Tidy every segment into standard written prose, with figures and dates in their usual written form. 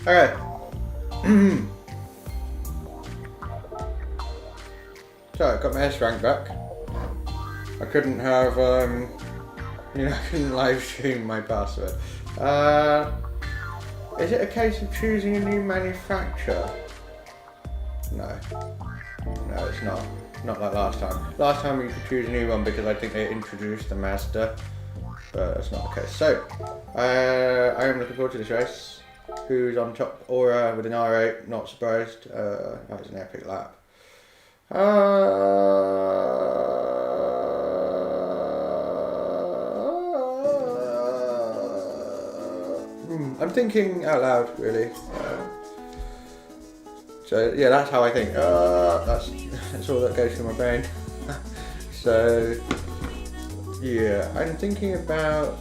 Okay. So I got my S rank back. I couldn't have, I couldn't live stream my password. Is it a case of choosing a new manufacturer? No. No, it's not. Not like last time. Last time you could choose a new one because I think they introduced the Mazda. But that's not the case. So, I am looking forward to this race. Who's on top? Aura with an R8, not surprised. That was an epic lap. I'm thinking out loud, really. So yeah, that's how I think. That's all that goes through my brain. So yeah, I'm thinking about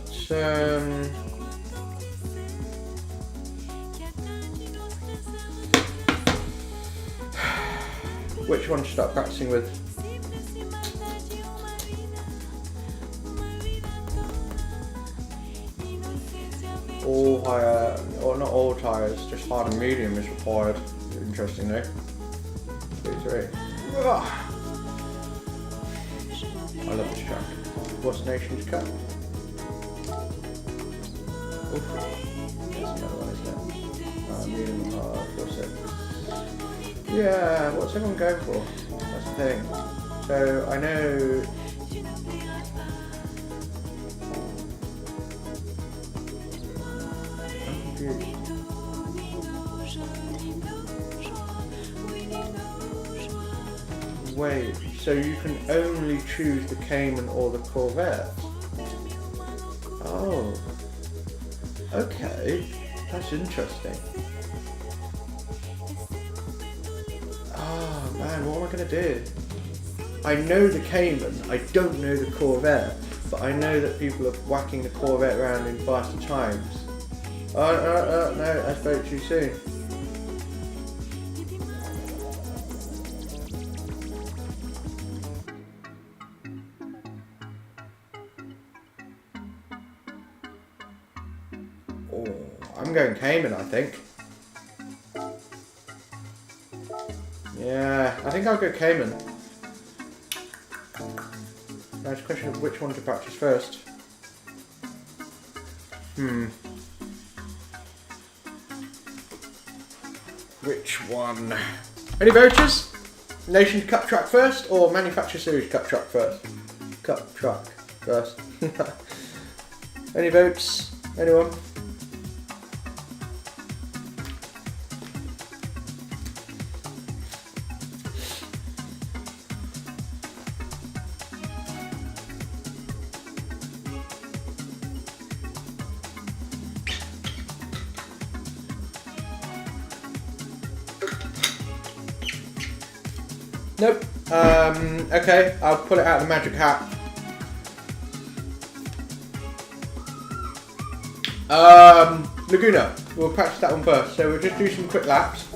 which one to start practicing with. All higher, or not all tyres, just hard and medium is required, interestingly. 3-3. I love this track. What's Nations Cup? Oof. There's another one, isn't it? Medium and hard, 4-6. Yeah, what's everyone going for? That's the thing. So I know. I'm confused. Wait, so you can only choose the Cayman or the Corvette? Oh. Okay. That's interesting. Oh man, what am I going to do? I know the Cayman, I don't know the Corvette, but I know that people are whacking the Corvette around in faster times. No, I spoke too soon. Oh, I'm going Cayman, I think. Yeah, I think I'll go Cayman. Now it's a question of which one to practice first. Which one? Any vouchers? Nations Cup track first or Manufacturer Series Cup track first? Cup track first. Any votes? Anyone? Nope. Okay, I'll pull it out of the magic hat. Laguna. We'll practice that one first. So we'll just do some quick laps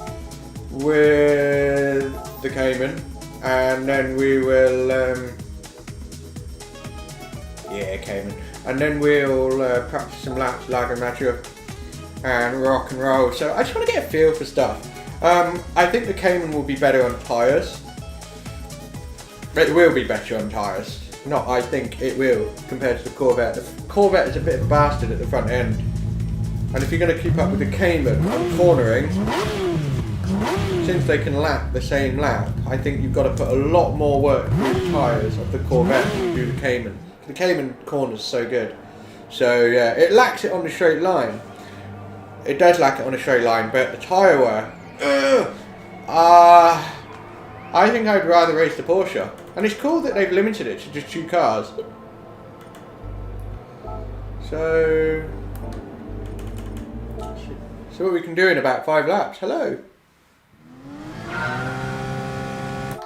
with the Cayman, and then we will. Cayman, and then we'll practice some laps, Lager Maggio, and rock and roll. So I just want to get a feel for stuff. I think the Cayman will be better on tyres. It will be better on tyres. Not I think it will, compared to the Corvette. The Corvette is a bit of a bastard at the front end. And if you're going to keep up with the Cayman on cornering, since they can lap the same lap, I think you've got to put a lot more work through the tyres of the Corvette than you do the Cayman. The Cayman corner's so good. So yeah, it lacks it on the straight line. It does lack it on a straight line, but the tyre wear, I think I'd rather race the Porsche. And it's cool that they've limited it to just 2 cars. So what we can do in about 5 laps. Hello. I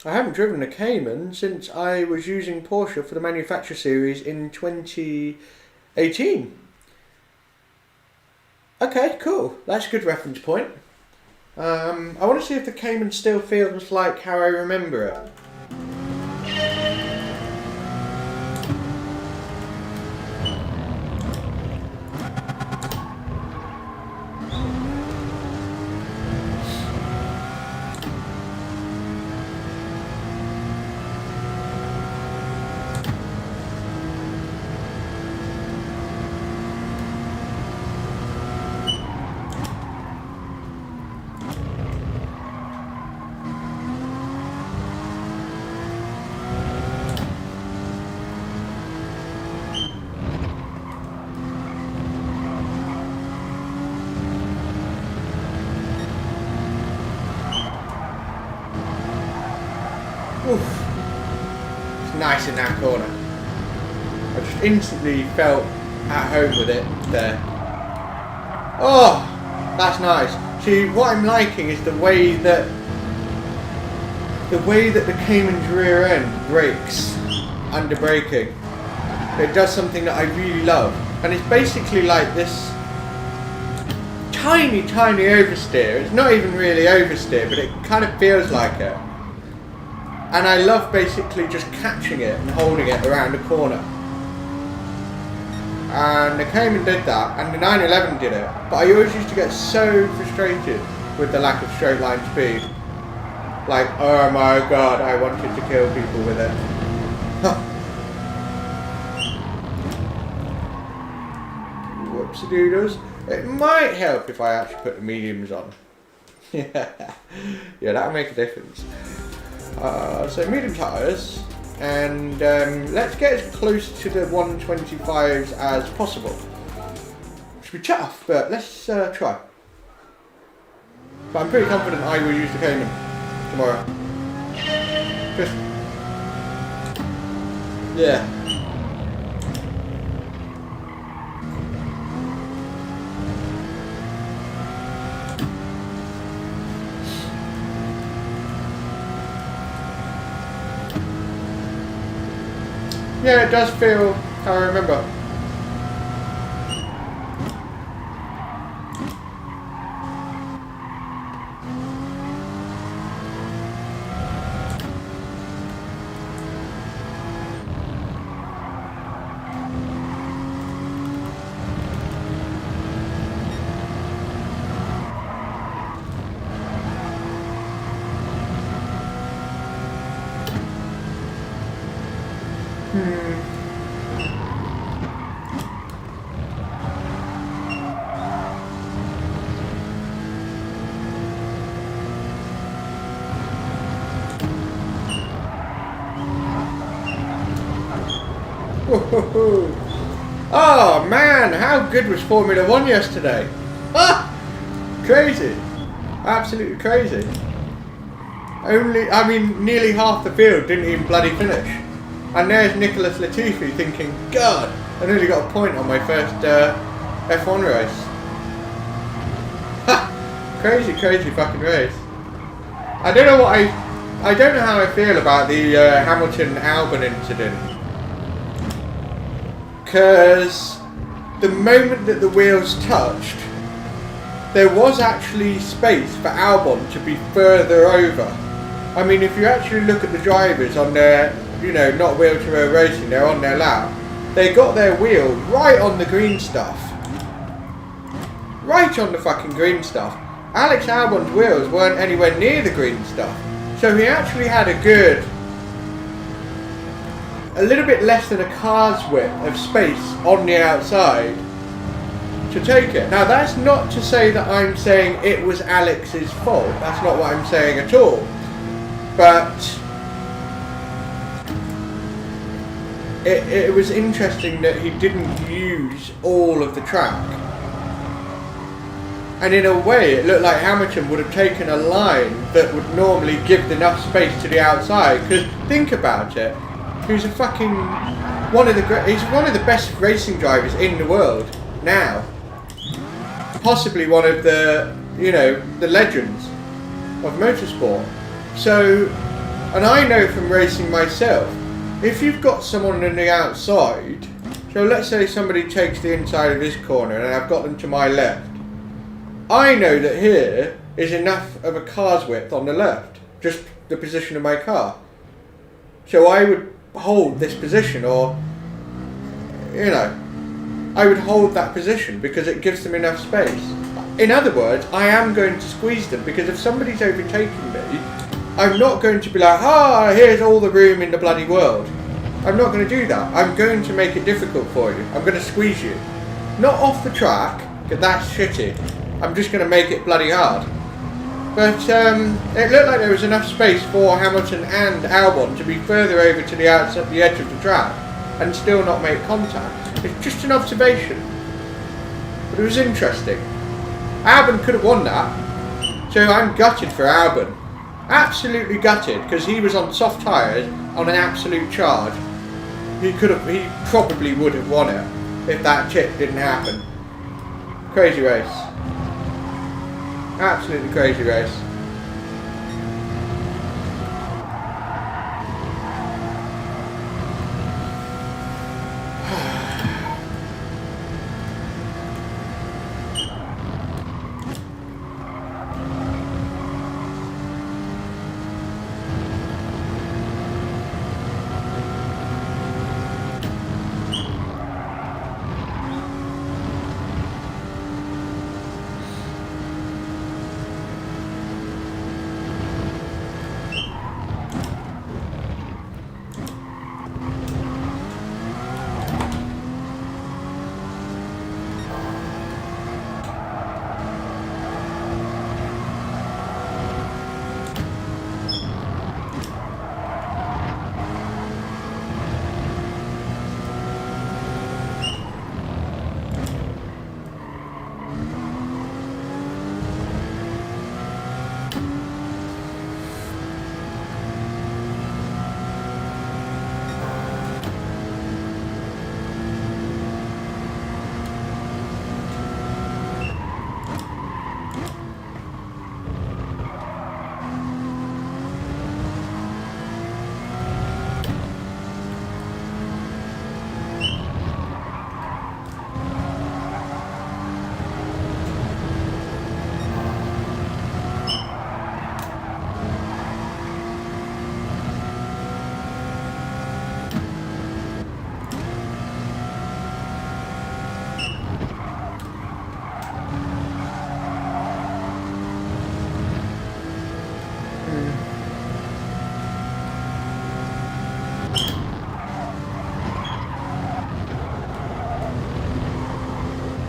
haven't driven a Cayman since I was using Porsche for the Manufacturer Series in 2018. Okay, cool. That's a good reference point. I want to see if the Cayman still feels like how I remember it. nice in that corner. I just instantly felt at home with it there. Oh, that's nice. See, what I'm liking is the way that the Cayman's rear end brakes under braking. It does something that I really love, and it's basically like this tiny oversteer. It's not even really oversteer, but it kind of feels like it. And I love basically just catching it and holding it around a corner. And the Cayman did that, and the 911 did it, but I always used to get so frustrated with the lack of straight line speed. Like, oh my god, I wanted to kill people with it. Whoopsie doodles. It might help if I actually put the mediums on. Yeah, that'll make a difference. So medium tyres, and let's get as close to the 125s as possible. Should be tough, but let's try. But I'm pretty confident I will use the Cayman tomorrow. Just, yeah. Yeah, it does feel how I remember. Oh man, how good was Formula 1 yesterday? Ah! Crazy. Absolutely crazy. Nearly half the field didn't even bloody finish. And there's Nicholas Latifi thinking, God, I nearly got a point on my first F1 race. Ha! Crazy fucking race. I don't know how I feel about the Hamilton-Albon incident. Because the moment that the wheels touched, there was actually space for Albon to be further over. I mean, if you actually look at the drivers on their, not wheel-to-wheel racing, they're on their lap, they got their wheel right on the green stuff. Right on the fucking green stuff. Alex Albon's wheels weren't anywhere near the green stuff. So he actually had a little bit less than a car's width of space on the outside to take it. Now that's not to say that I'm saying it was Alex's fault. That's not what I'm saying at all. But it was interesting that he didn't use all of the track. And in a way it looked like Hamilton would have taken a line that would normally give enough space to the outside. Because think about it. He's he's one of the best racing drivers in the world now. Possibly one of the legends of motorsport. So, and I know from racing myself, if you've got someone on the outside, so let's say somebody takes the inside of this corner and I've got them to my left, I know that here is enough of a car's width on the left, just the position of my car. So I would hold this position, or I would hold that position because it gives them enough space. In other words, I am going to squeeze them, because if somebody's overtaking me, I'm not going to be like, here's all the room in the bloody world. I'm not going to do that. I'm going to make it difficult for you. I'm going to squeeze you. Not off the track, because that's shitty. I'm just going to make it bloody hard. But it looked like there was enough space for Hamilton and Albon to be further over to the outside, the edge of the track, and still not make contact. It's just an observation. But it was interesting. Albon could have won that. So I'm gutted for Albon. Absolutely gutted, because he was on soft tyres on an absolute charge. he probably would have won it if that chip didn't happen. Crazy race. Absolutely crazy race.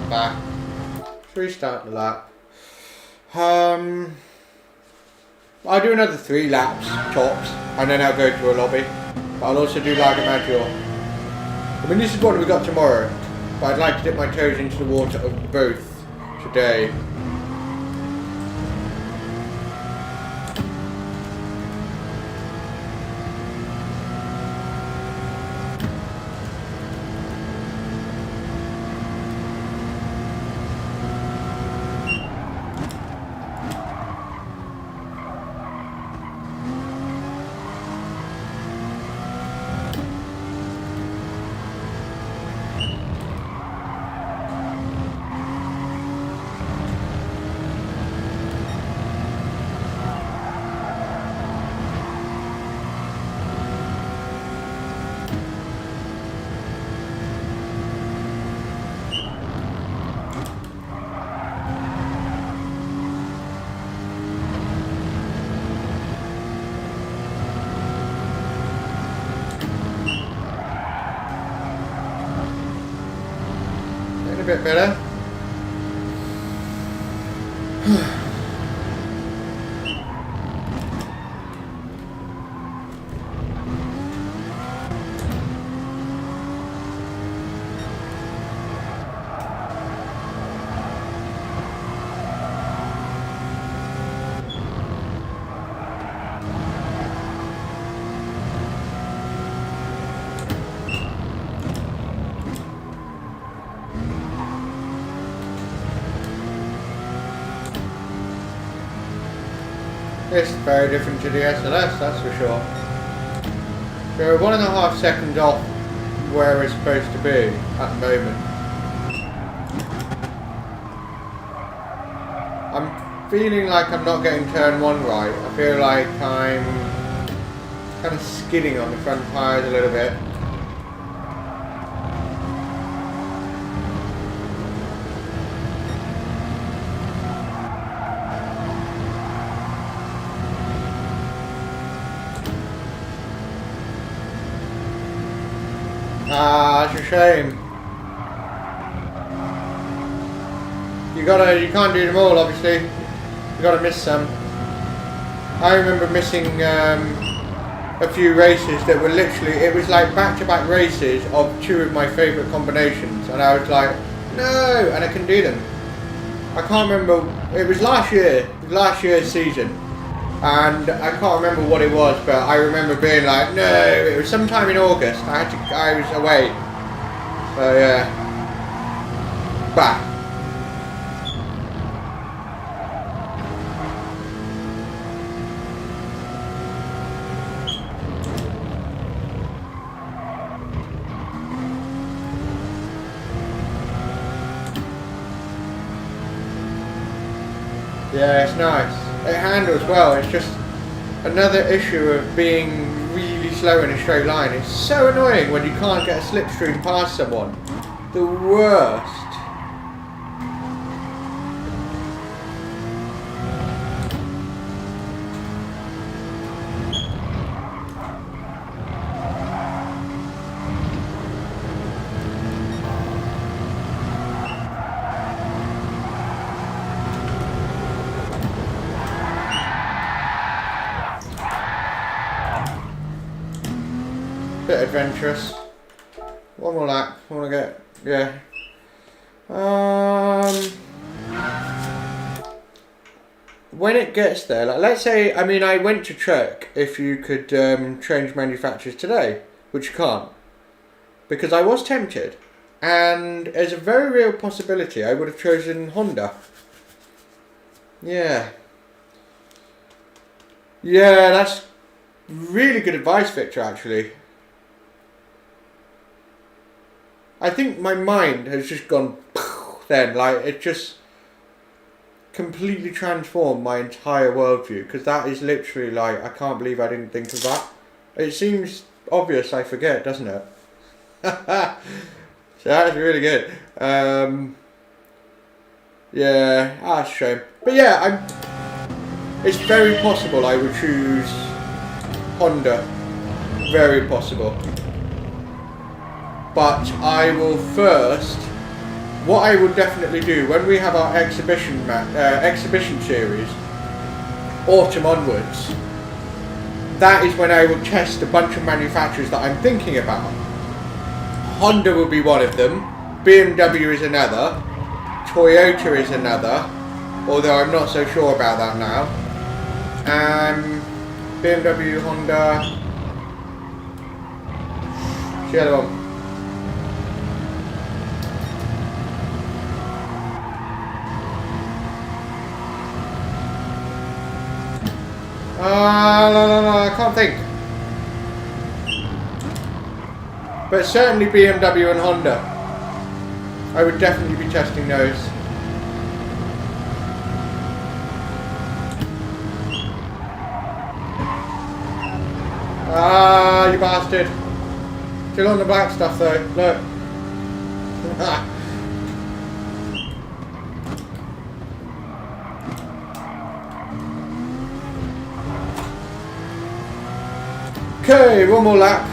Back. Let's restart the lap. I'll do another 3 laps tops, and then I'll go to a lobby. But I'll also do Lago Maggiore. I mean, this is what we got tomorrow, but I'd like to dip my toes into the water of both today. A bit better. It's very different to the SLS, that's for sure. We're 1.5 seconds off where we're supposed to be at the moment. I'm feeling like I'm not getting turn 1 right. I feel like I'm kind of skidding on the front tyres a little bit. Ah, that's a shame. You can't do them all, obviously. You gotta miss some. I remember missing a few races that were literally, it was like back-to-back races of 2 of my favourite combinations, and I was like, no, and I couldn't do them. I can't remember, it was last year's season, and I can't remember what it was, but I remember being like, no, it was sometime in August. I was away. So yeah, back. Yeah, it's nice. It handles well. It's just another issue of being really slow in a straight line. It's so annoying when you can't get a slipstream past someone. The worst. Bit adventurous. One more lap. I want to get, yeah. When it gets there, like, let's say, I mean, I went to check if you could change manufacturers today, which you can't, because I was tempted, and there's a very real possibility I would have chosen Honda. Yeah. Yeah, that's really good advice, Victor, actually. I think my mind has just gone then, like, it just completely transformed my entire worldview, because that is literally like, I can't believe I didn't think of that. It seems obvious, I forget, doesn't it? So that's really good. Yeah, that's a shame. But yeah, it's very possible I would choose Honda. Very possible. But I will first, what I will definitely do when we have our exhibition series, autumn onwards, that is when I will test a bunch of manufacturers that I'm thinking about. Honda will be one of them, BMW is another, Toyota is another, although I'm not so sure about that now. BMW, Honda, the other one. No, I can't think. But certainly BMW and Honda. I would definitely be testing those. Ah, you bastard. Still on the black stuff though, look. Okay, one more lap.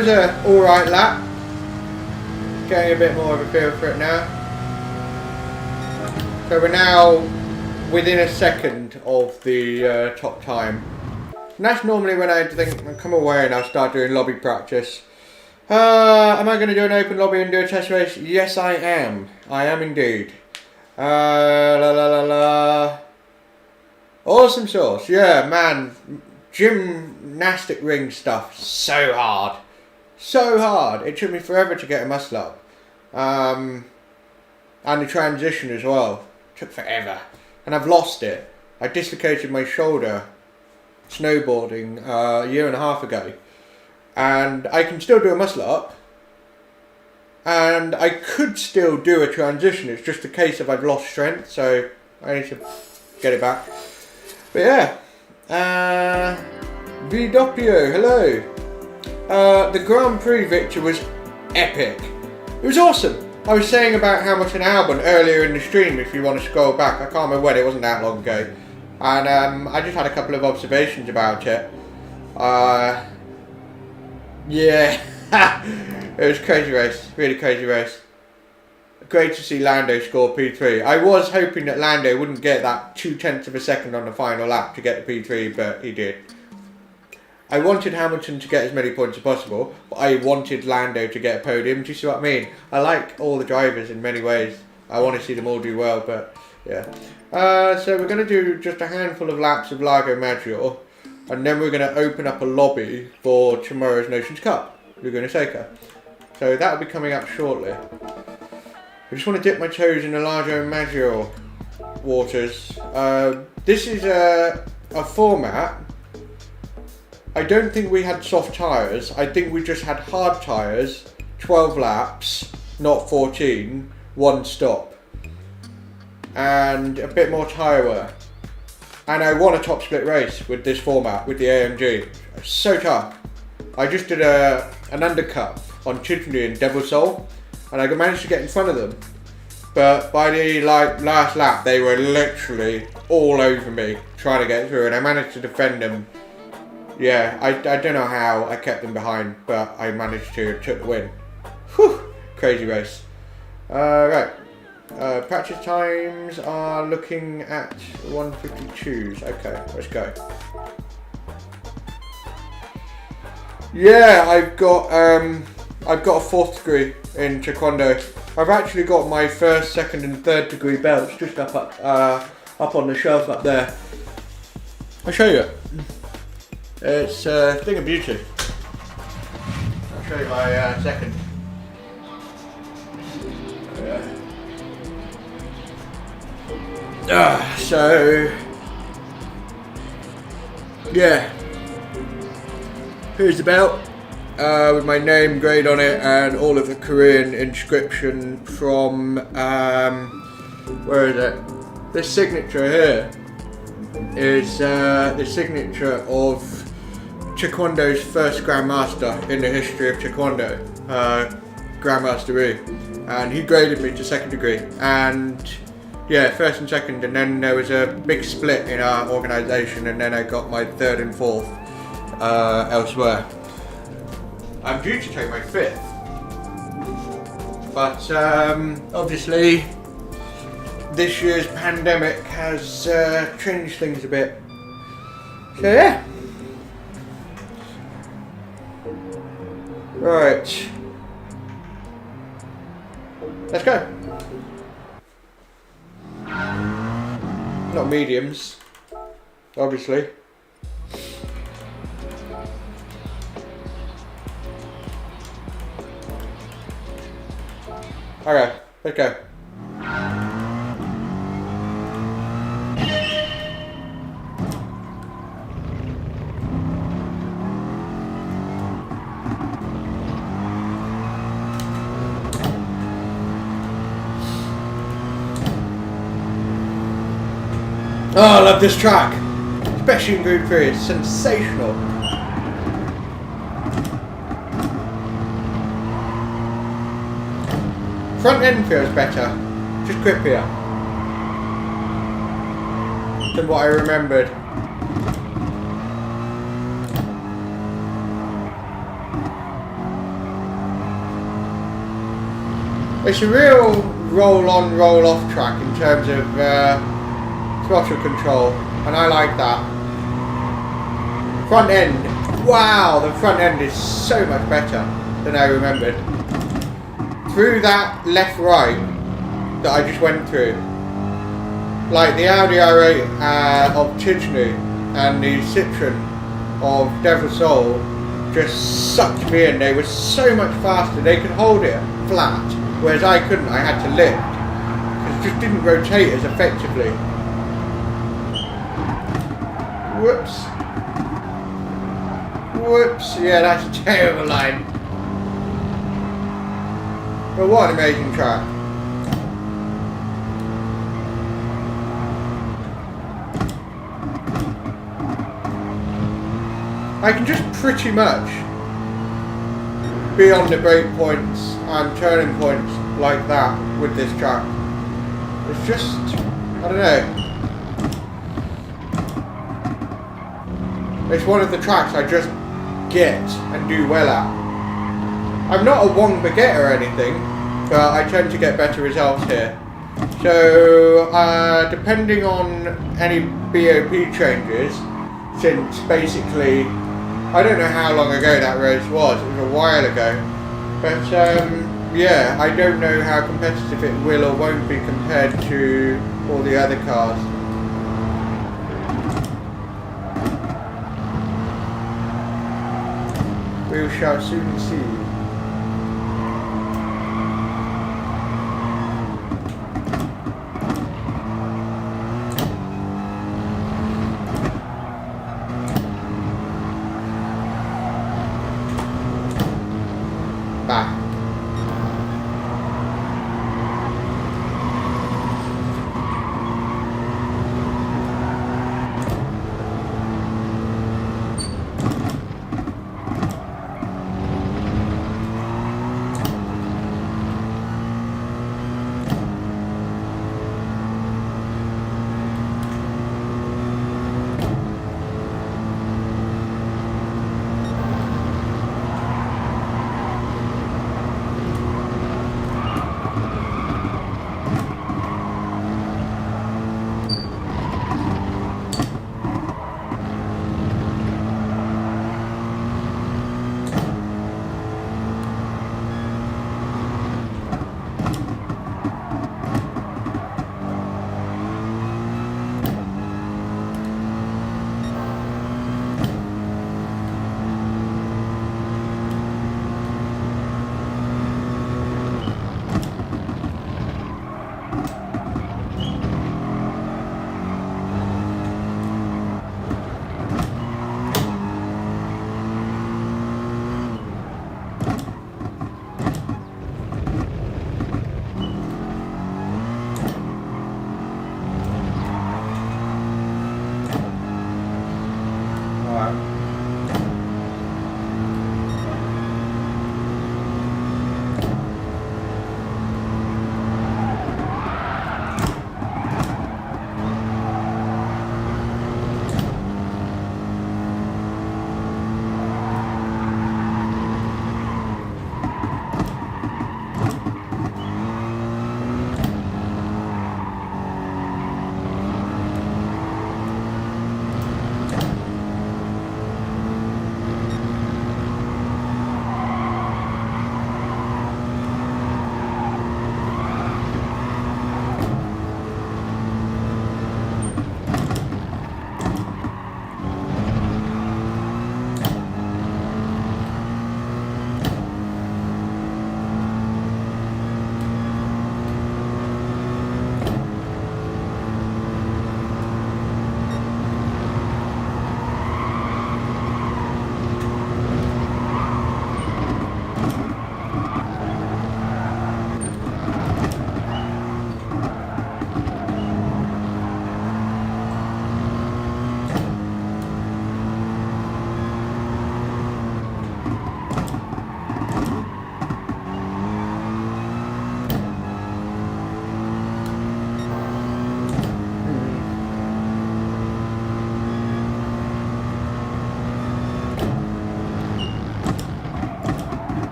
was a alright lap. Getting a bit more of a feel for it now. So we're now within a second of the top time. And that's normally when I think I come away and I'll start doing lobby practice. Am I going to do an open lobby and do a test race? Yes, I am. I am indeed. Awesome sauce. Yeah, man. Gymnastic ring stuff. So hard. So hard. It took me forever to get a muscle up. And the transition as well. Took forever. And I've lost it. I dislocated my shoulder snowboarding a year and a half ago. And I can still do a muscle up. And I could still do a transition. It's just a case of I've lost strength. So I need to get it back. But yeah. Vdoppio, hello. The Grand Prix victory was epic. It was awesome. I was saying about how much an Albon earlier in the stream, if you want to scroll back. I can't remember when, it wasn't that long ago. And I just had a couple of observations about it. Yeah. It was a crazy race. Really crazy race. Great to see Lando score P3. I was hoping that Lando wouldn't get that 0.2 of a second on the final lap to get the P3, but he did. I wanted Hamilton to get as many points as possible, but I wanted Lando to get a podium. Do you see what I mean? I like all the drivers in many ways. I want to see them all do well, but yeah. So we're going to do just a handful of laps of Lago Maggiore, and then we're going to open up a lobby for tomorrow's Nations Cup, Laguna Seca. So that will be coming up shortly. I just want to dip my toes in the Lago Maggiore waters. This is a format. I don't think we had soft tyres. I think we just had hard tyres, 12 laps, not 14, one stop. And a bit more tyre wear. And I won a top split race with this format, with the AMG. So tough. I just did an undercut on Chidley and Devil Soul, and I managed to get in front of them. But by the last lap, they were literally all over me, trying to get through, and I managed to defend them. Yeah, I don't know how I kept them behind, but I managed to took the win. Whew, crazy race. Right, practice times are looking at 1:52s. Okay, let's go. Yeah, I've got a 4th degree in Taekwondo. I've actually got my 1st, 2nd, and 3rd degree belts just up on the shelf up there. I'll show you it. It's a thing of beauty. I'll show you my 2nd. So yeah, here's the belt with my name grade on it and all of the Korean inscription from where is it? This signature here is the signature of Taekwondo's first Grandmaster in the history of Taekwondo, Grandmaster Wu, and he graded me to 2nd degree, and yeah, 1st and 2nd, and then there was a big split in our organisation, and then I got my 3rd and 4th elsewhere. I'm due to take my 5th, but obviously this year's pandemic has changed things a bit. So yeah. Right. Let's go. Not mediums, obviously. Okay, let's go. Oh, I love this track, especially in Group 3, it's sensational. Front end feels better, just grippier than what I remembered. It's a real roll-on, roll-off track in terms of throttle control, and I like that. Front end, wow, the front end is so much better than I remembered. Through that left-right that I just went through, like the Audi R8 of Tignu and the Citroen of Devil Soul just sucked me in. They were so much faster, they could hold it flat, whereas I couldn't, I had to lift, because it just didn't rotate as effectively. Whoops. Whoops, yeah, that's a terrible line. But what an amazing track. I can just pretty much be on the brake points and turning points like that with this track. It's just, I don't know. It's one of the tracks I just get and do well at. I'm not a Wong baguette or anything, but I tend to get better results here. So, depending on any BOP changes, since basically, I don't know how long ago that race was, it was a while ago, but yeah, I don't know how competitive it will or won't be compared to all the other cars. We shall soon see. Bah.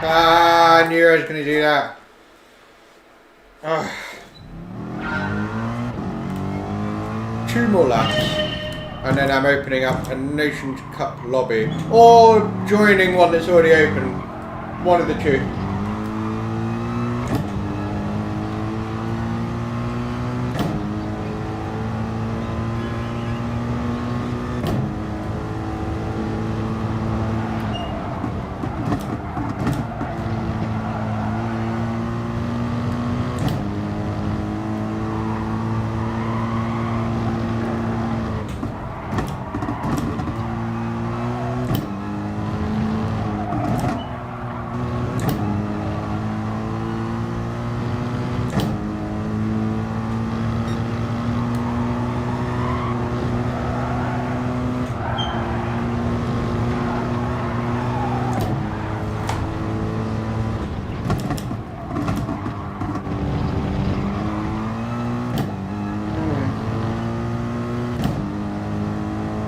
Ah, I knew I was going to do that. Ugh. 2 more laps, and then I'm opening up a Nations Cup lobby, or joining one that's already open. One of the two.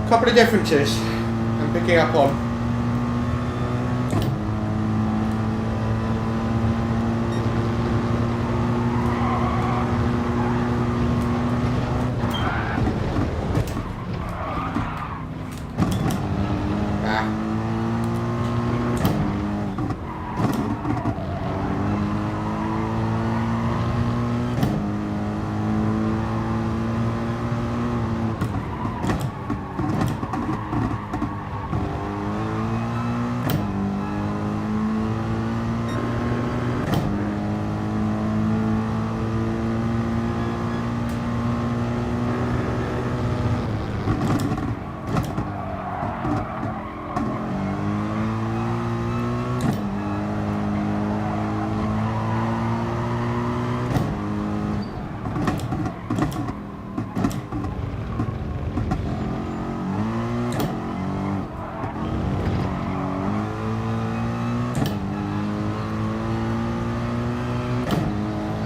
Couple of differences I'm picking up on.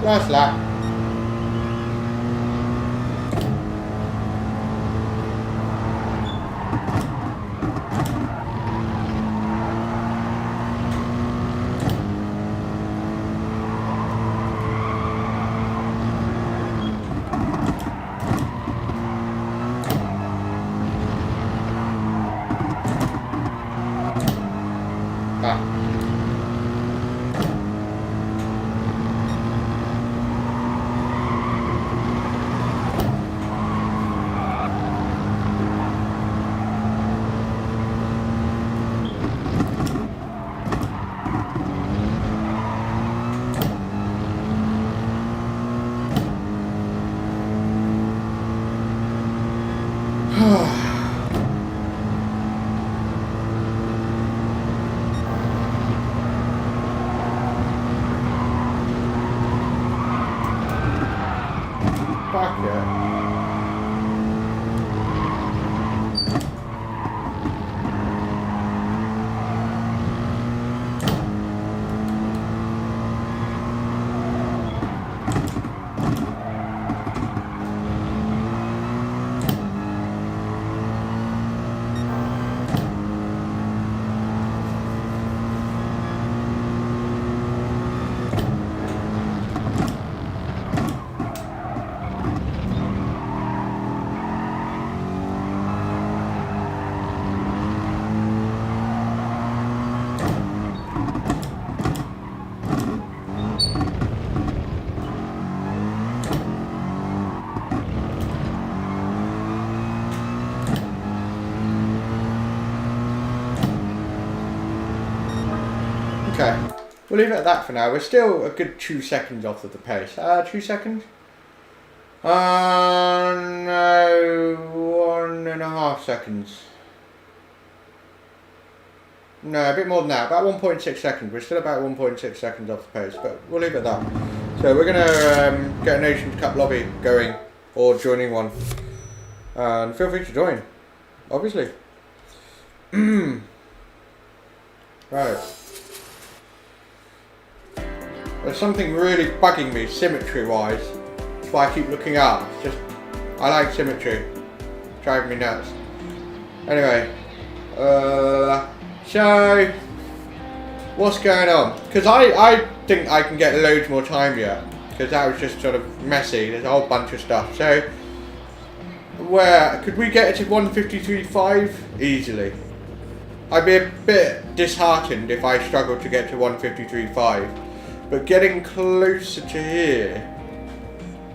Last lap. Fuck yeah. Okay, we'll leave it at that for now. We're still a good 2 seconds off of the pace. 2 seconds? No, 1.5 seconds. No, a bit more than that, about 1.6 seconds. We're still about 1.6 seconds off the pace, but we'll leave it at that. So we're going to get a Nations Cup lobby going, or joining one. And feel free to join, obviously. Right. There's something really bugging me symmetry-wise. That's why I keep looking up. It's just, I like symmetry. It's driving me nuts. Anyway, so What's going on? Because I think I can get loads more time yet. Because that was just sort of messy. There's a whole bunch of stuff. So, where could we get it to 153.5 easily? I'd be a bit disheartened if I struggled to get to 153.5. But getting closer to here.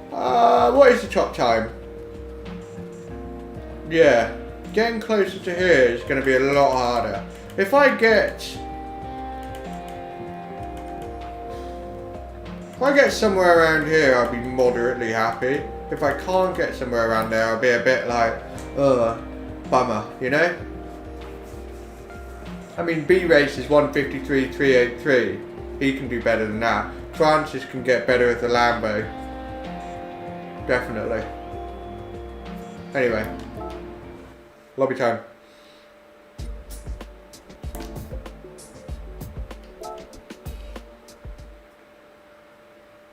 What is the top time? Yeah, getting closer to here is going to be a lot harder. If I get somewhere around here, I'll be moderately happy. If I can't get somewhere around there, I'll be a bit like, bummer, you know? I mean, B-Race is 153.383. He can do better than that. Francis can get better at the Lambo. Definitely. Anyway. Lobby time.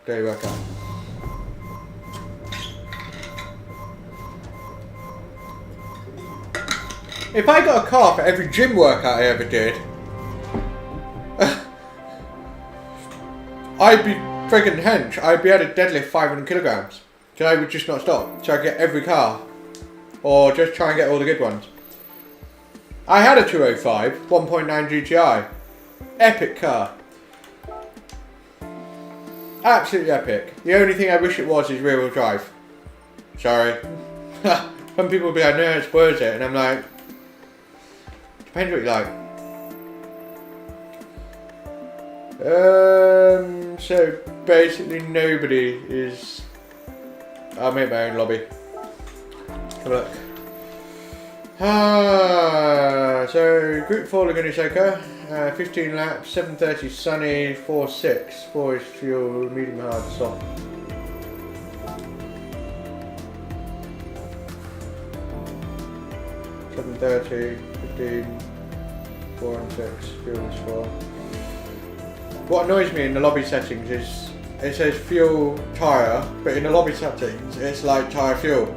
Daily workout. If I got a car for every gym workout I ever did, I'd be friggin' hench. I'd be able to deadlift 500 kilograms. So I would just not stop. So I'd get every car. Or just try and get all the good ones. I had a 205, 1.9 GTI. Epic car. Absolutely epic. The only thing I wish it was is rear wheel drive. Sorry. Some people will be like, no, it's worth it. And I'm like, depends what you like. So basically nobody is... I'll make my own lobby. Have a look. So group 4 Laguna Seca, 15 laps, 7:30 sunny, 4.6. 4 is fuel, medium hard, soft. $7.30, 15, 4 and 6, fuel is 4. What annoys me in the lobby settings is it says fuel tyre, but in the lobby settings it's like tyre fuel.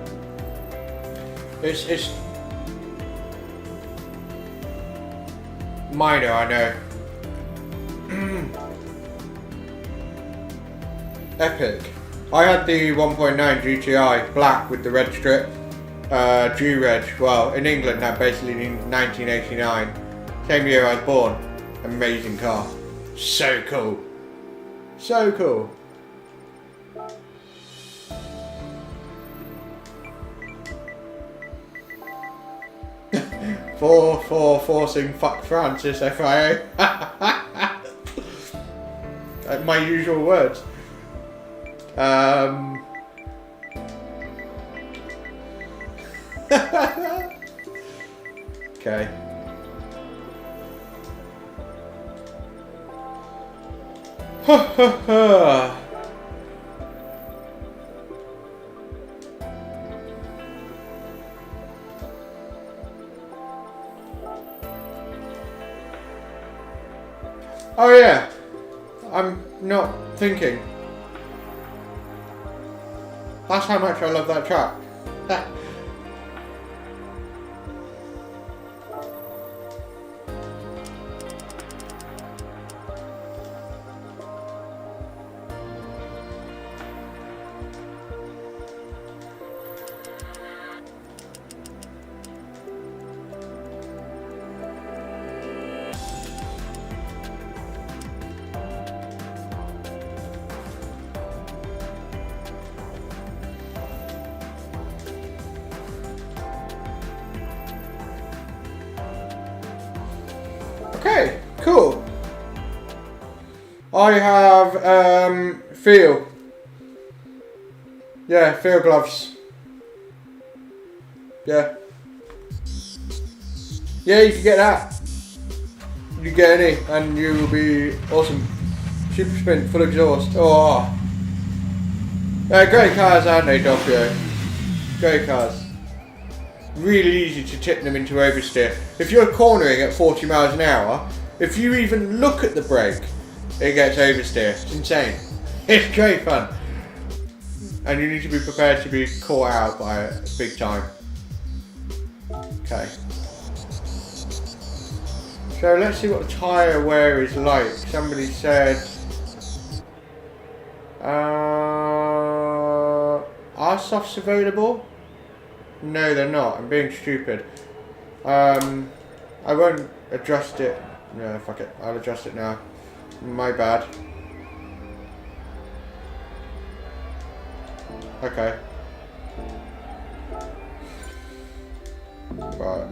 It's minor, I know. Epic. I had the 1.9 GTI black with the red strip. G-Reg. Well, in England that basically means 1989. Same year I was born. Amazing car. So cool. So cool. For forcing fuck Francis, FIA. My usual words. Okay. Oh yeah, I'm not thinking. That's how much I love that track. Okay, cool. I have feel. Yeah, feel gloves. Yeah. Yeah, you can get that. You can get any and you will be awesome. Super sprint, full exhaust. Oh. Great cars, aren't they, Doppio? Great cars. Really easy to tip them into oversteer. If you're cornering at 40 miles an hour, if you even look at the brake, it gets oversteer. It's insane. It's great fun. And you need to be prepared to be caught out by it big time. Okay. So let's see what the tyre wear is like. Somebody said... are softs available? No, they're not. I'm being stupid. I won't adjust it. No, fuck it. I'll adjust it now. My bad. Okay. Right.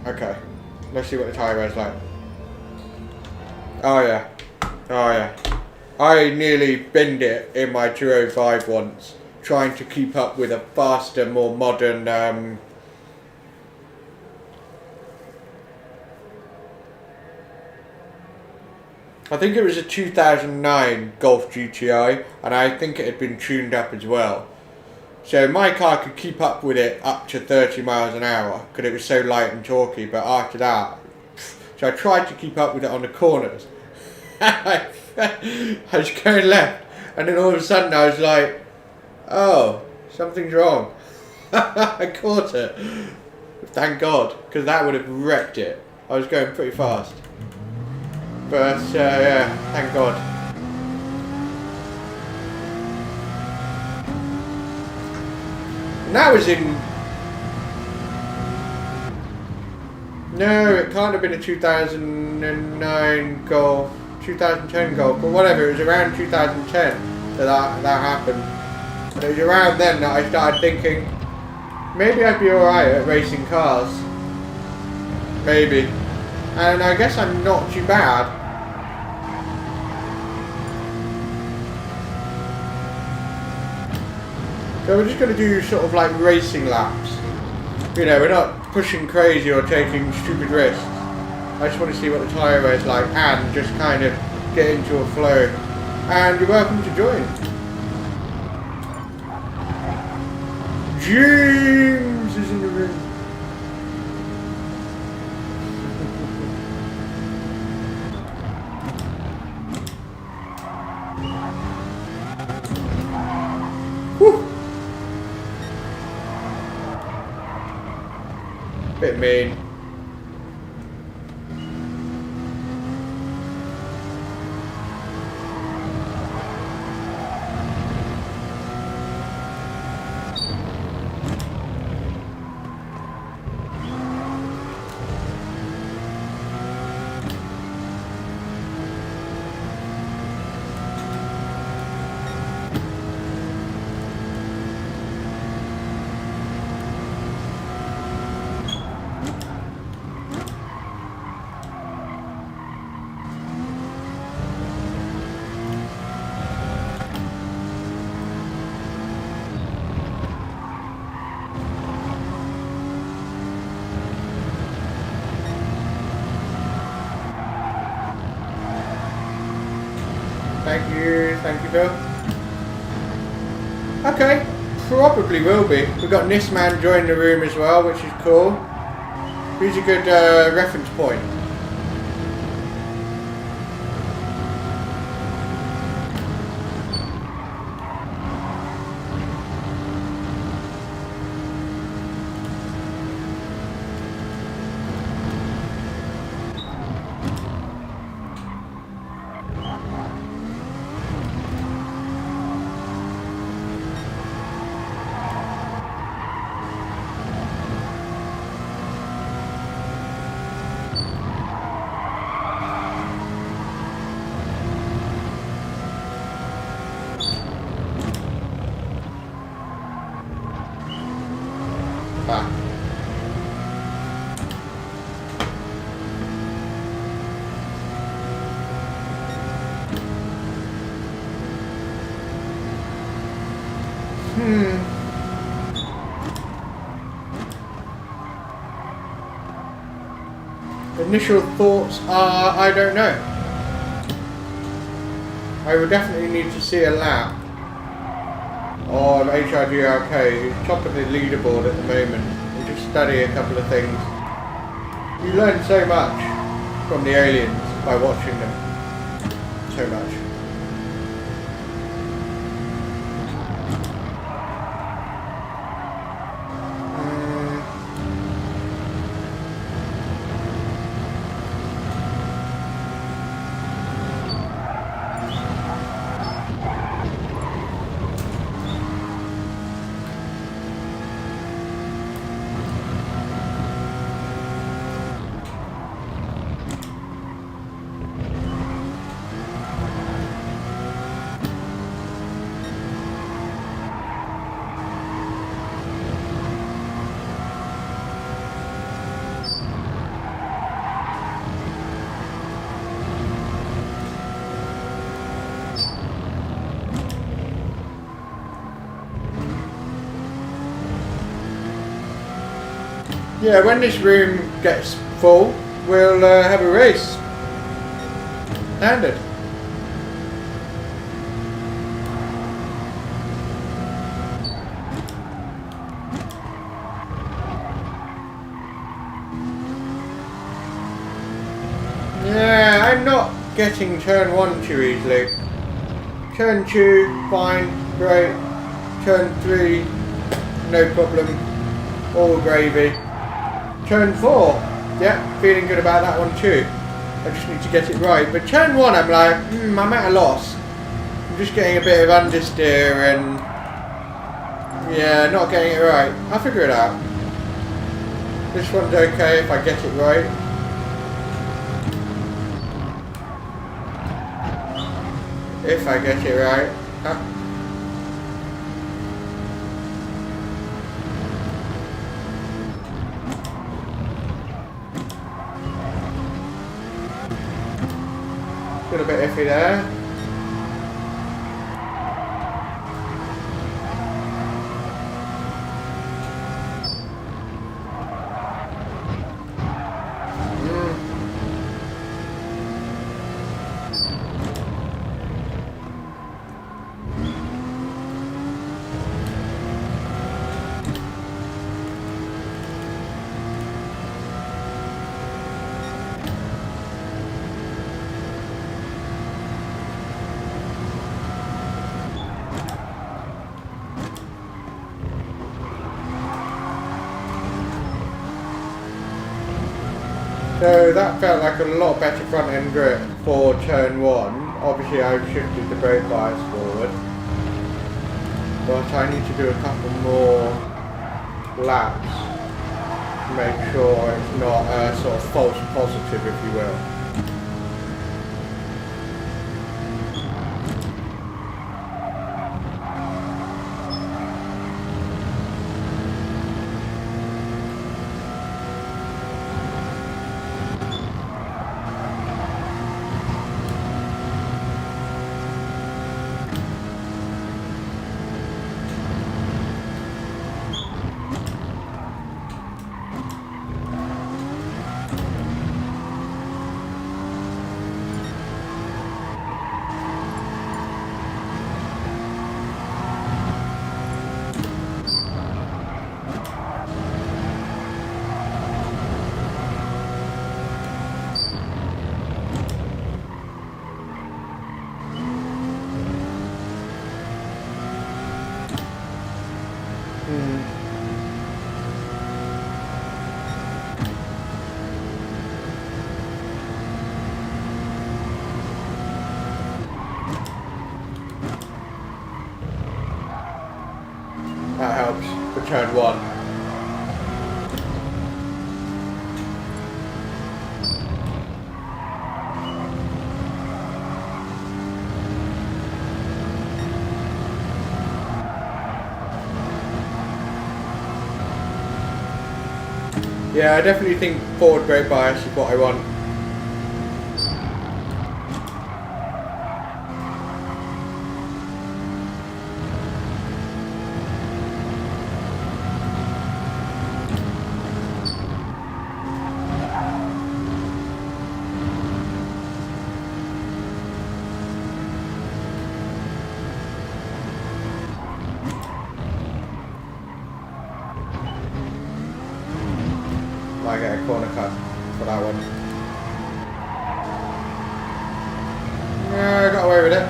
Okay. Let's see what the tyre wear's like. Oh yeah. Oh yeah. I nearly binned it in my 205 once, trying to keep up with a faster, more modern I think it was a 2009 Golf GTI, and I think it had been tuned up as well. So my car could keep up with it up to 30 miles an hour, because it was so light and torquey, but after that... So I tried to keep up with it on the corners. I was going left, and then all of a sudden I was like, oh, something's wrong. I caught it. Thank God, because that would have wrecked it. I was going pretty fast. But, yeah, thank God. And that was in... No, it can't have been a 2009 Golf, 2010 Golf, but whatever, it was around 2010 that happened. And it was around then that I started thinking, maybe I'd be alright at racing cars. Maybe. And I guess I'm not too bad. So we're just going to do sort of like racing laps. You know, we're not pushing crazy or taking stupid risks. I just want to see what the tyre wear is like and just kind of get into a flow. And you're welcome to join. James is in the room. Whew. Bit mean. Thank you, Bill. Okay, probably will be. We've got Nisman joining the room as well, which is cool. He's a good reference point. Initial thoughts are, I don't know. I would definitely need to see a lap on HRGRK, who's top of the leaderboard at the moment, and just study a couple of things. You learn so much from the aliens by watching them. So much. yeah, when this room gets full, we'll have a race. Standard. Yeah, I'm not getting turn 1 too easily. Turn 2, fine, great. Turn 3, no problem. All gravy. Turn 4, yeah, feeling good about that one too. I just need to get it right. But turn 1, I'm like, I'm at a loss. I'm just getting a bit of understeer and yeah, not getting it right. I'll figure it out. This one's okay if I get it right. If I get it right. A little bit iffy there. So that felt like a lot better front end grip for turn 1. Obviously I've shifted the brake bias forward. But I need to do a couple more laps to make sure it's not a sort of false positive, if you will. That helps for turn 1. Yeah, I definitely think forward brake bias is what I want. I get a corner cut for that one. Yeah, I got away with it.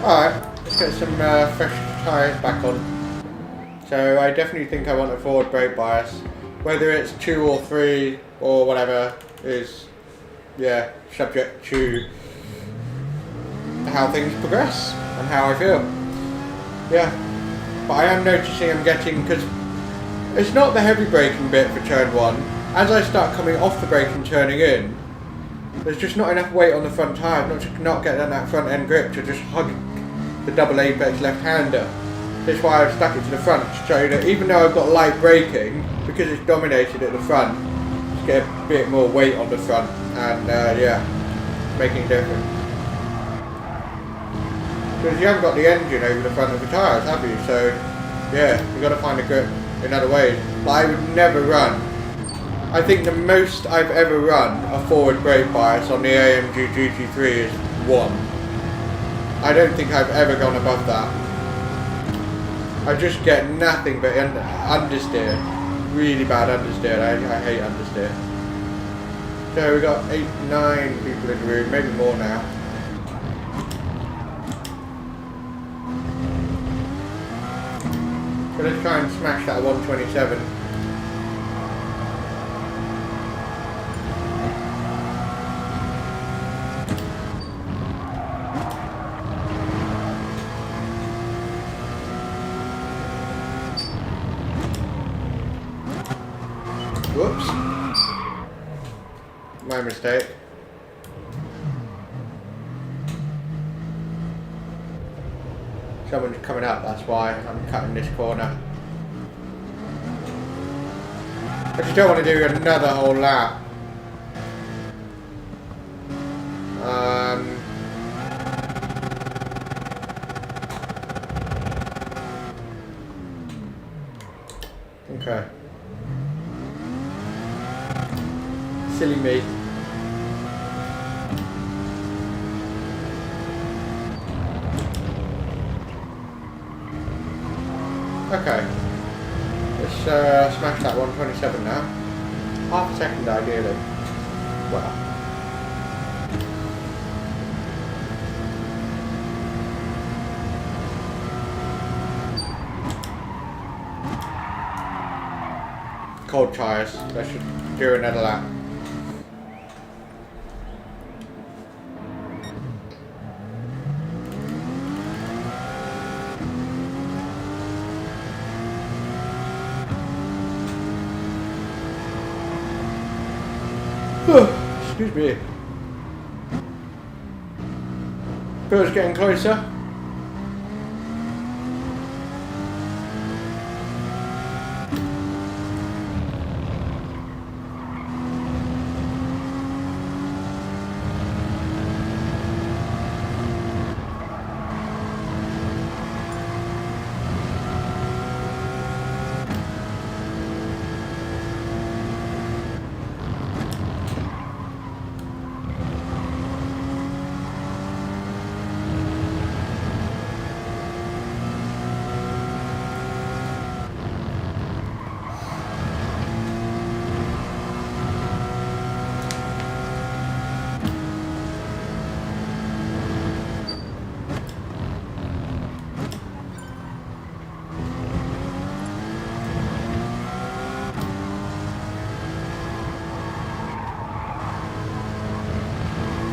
Alright, let's get some fresh tyres back on. So I definitely think I want a forward brake bias. Whether it's 2 or 3 or whatever is, yeah, subject to how things progress and how I feel. Yeah, but I am noticing I'm getting, because it's not the heavy braking bit for turn 1. As I start coming off the brake and turning in, there's just not enough weight on the front tyre, not getting that front end grip to just hug the double apex left-hander. That's why I've stuck it to the front to show you that even though I've got light braking, because it's dominated at the front, just get a bit more weight on the front, and yeah, making a difference. Because you haven't got the engine over the front of the tyres, have you? So yeah, you've got to find a grip in other ways. But I would never run. I think the most I've ever run a forward brake bias on the AMG GT3 is 1. I don't think I've ever gone above that. I just get nothing but understeer. Really bad understeer. I hate understeer. So we've got 8, 9 people in the room, maybe more now. So let's try and smash that 127. Whoops. My mistake. Someone's coming up, that's why I'm cutting this corner. I just don't want to do another whole lap. Okay. Silly me. Okay. Let's smash that 127 now. Half a second ideally. Well. Cold tyres. That should do another lap. Excuse me. Feels getting closer.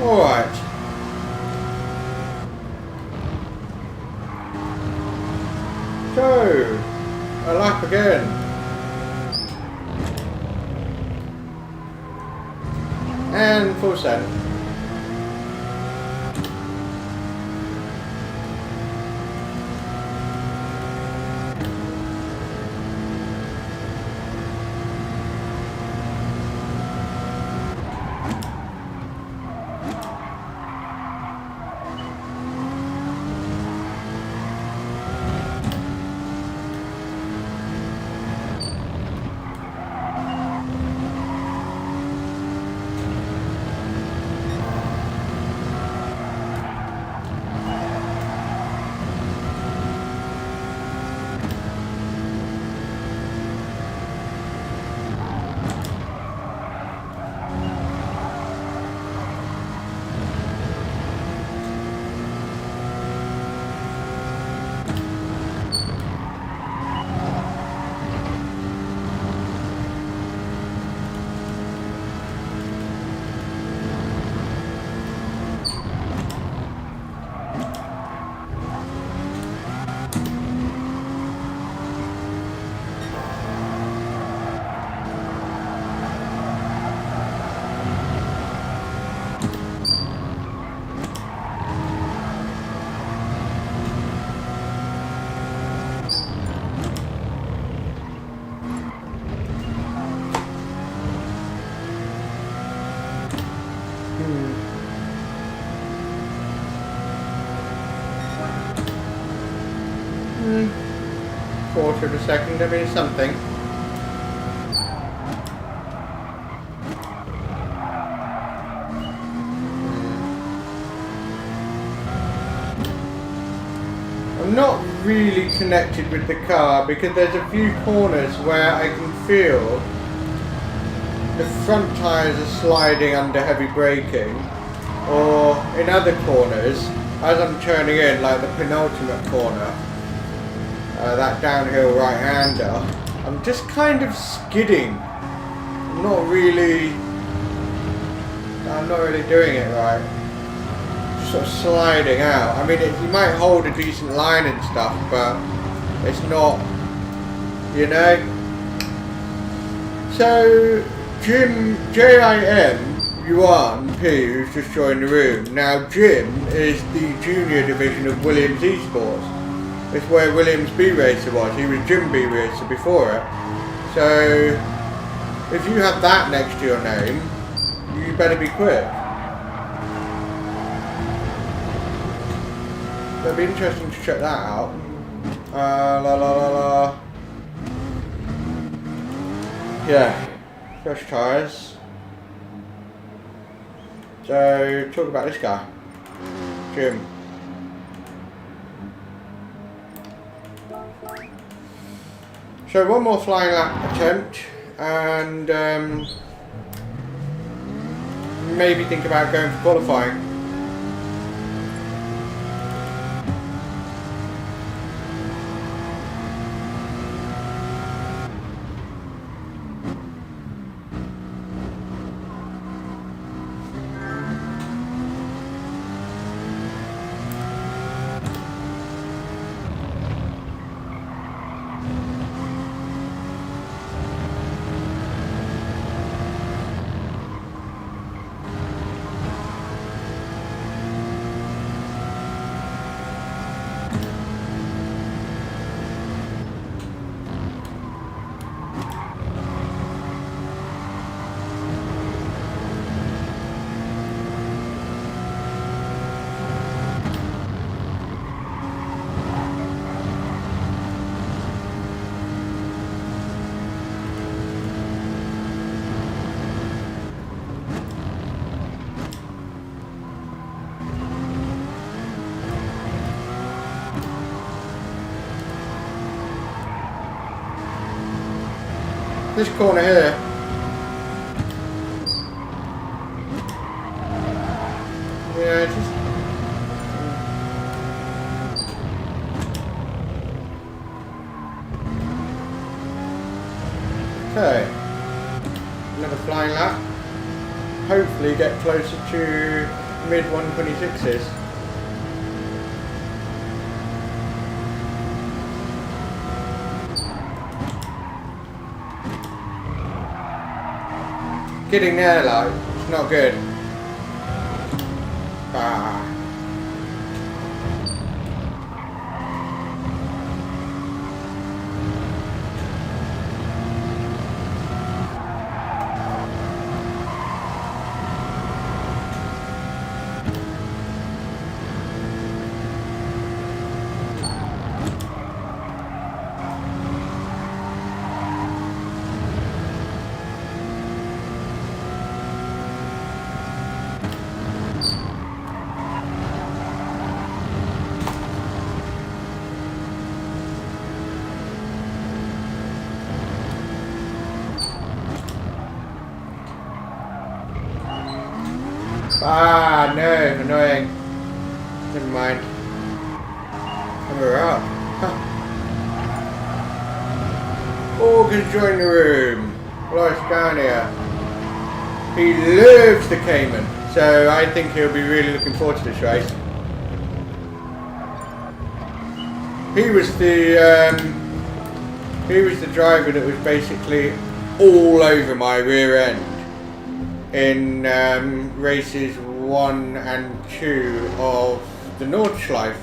Alright. So, a lap again. And full send. quarter of a second. I mean, something. I'm not really connected with the car because there's a few corners where I can feel the front tyres are sliding under heavy braking, or in other corners, as I'm turning in, like the penultimate corner, that downhill right-hander, I'm just kind of skidding. I'm not really doing it right. Sort of sliding out. I mean, you might hold a decent line and stuff, but it's not, you know. So Jim Yuan P, who's just joined the room. Now Jim is the junior division of Williams Esports. It's where Williams B Racer was. He was Jim B Racer before it. So if you have that next to your name, you better be quick. It'll be interesting to check that out. Yeah, fresh tyres. So, talk about this guy, Jim. So, one more flying lap attempt, and maybe think about going for qualifying. This corner here. Yeah, just... Okay. Another flying lap. Hopefully get closer to mid 126s. Getting there, like, it's not good. Ah. Ah, no, annoying. Never mind. And we're up. Oh, can join the room. Lars Garnier. He loves the Cayman, so I think he'll be really looking forward to this race. He was the driver that was basically all over my rear end in races 1 and 2 of the Nordschleife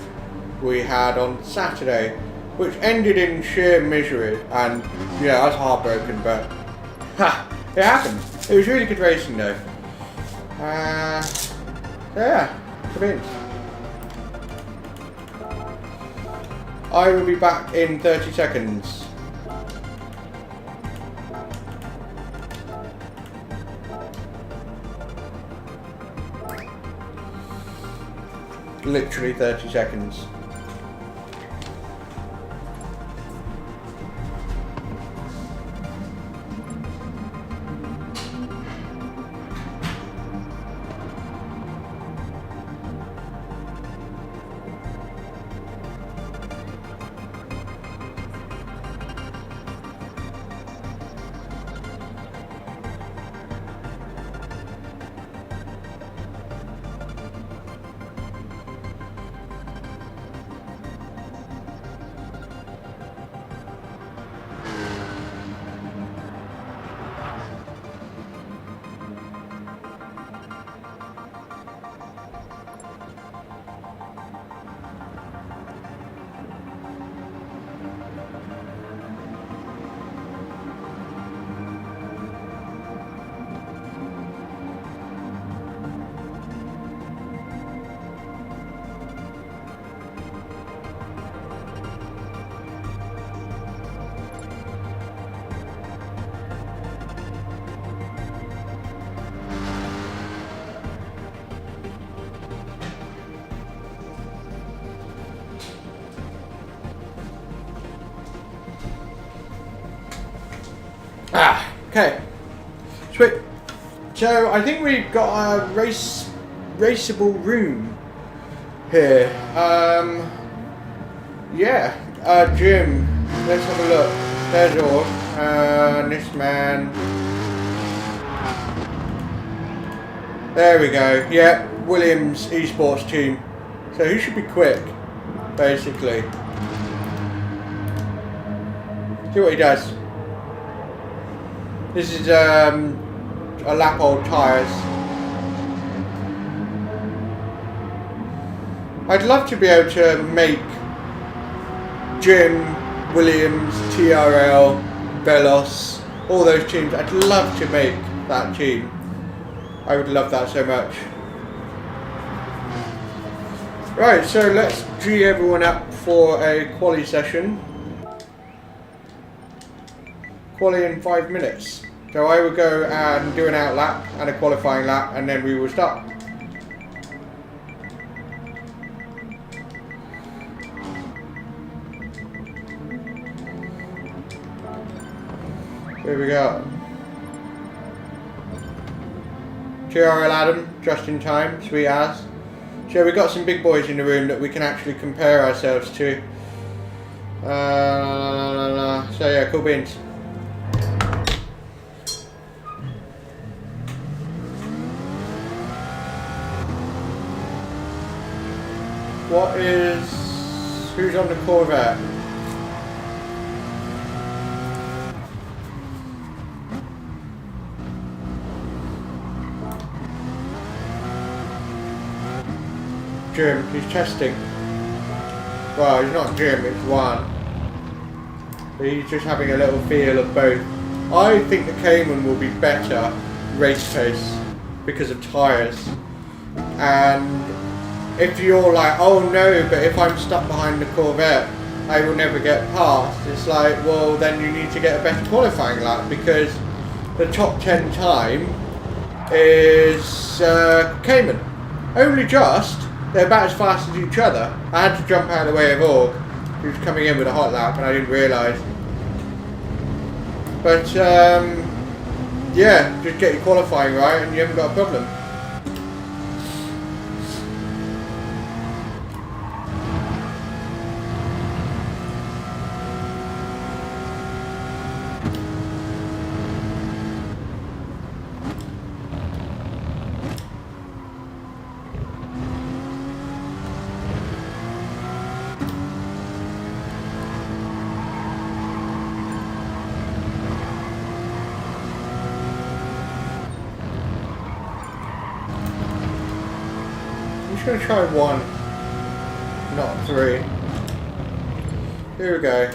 we had on Saturday, which ended in sheer misery, and yeah, I was heartbroken, but it happened. It was really good racing though. So yeah, convinced. I will be back in 30 seconds. Literally 30 seconds. Okay, sweet. So I think we've got a raceable room here. Yeah, gym. Let's have a look. There's all. This man. There we go. Yeah, Williams esports team. So he should be quick, basically. See what he does. This is a lap old tyres. I'd love to be able to make Jim, Williams, TRL, Velos, all those teams. I'd love to make that team. I would love that so much. Right, so let's G everyone up for a quali session. Quali in 5 minutes. So I will go and do an out lap and a qualifying lap, and then we will start. Here we go. TRL Adam, just in time, sweet as. So we've got some big boys in the room that we can actually compare ourselves to. So yeah, cool beans. Who's on the Corvette? Jim, he's testing. Well, he's not Jim, it's one. But he's just having a little feel of both. I think the Cayman will be better race pace because of tyres. And if you're like, oh no, but if I'm stuck behind the Corvette, I will never get past. It's like, well, then you need to get a better qualifying lap because the top 10 time is Cayman. Only just, they're about as fast as each other. I had to jump out of the way of Org, who's coming in with a hot lap, and I didn't realise. But, yeah, just get your qualifying right and you haven't got a problem. I'm just going to try one, not three. Here we go.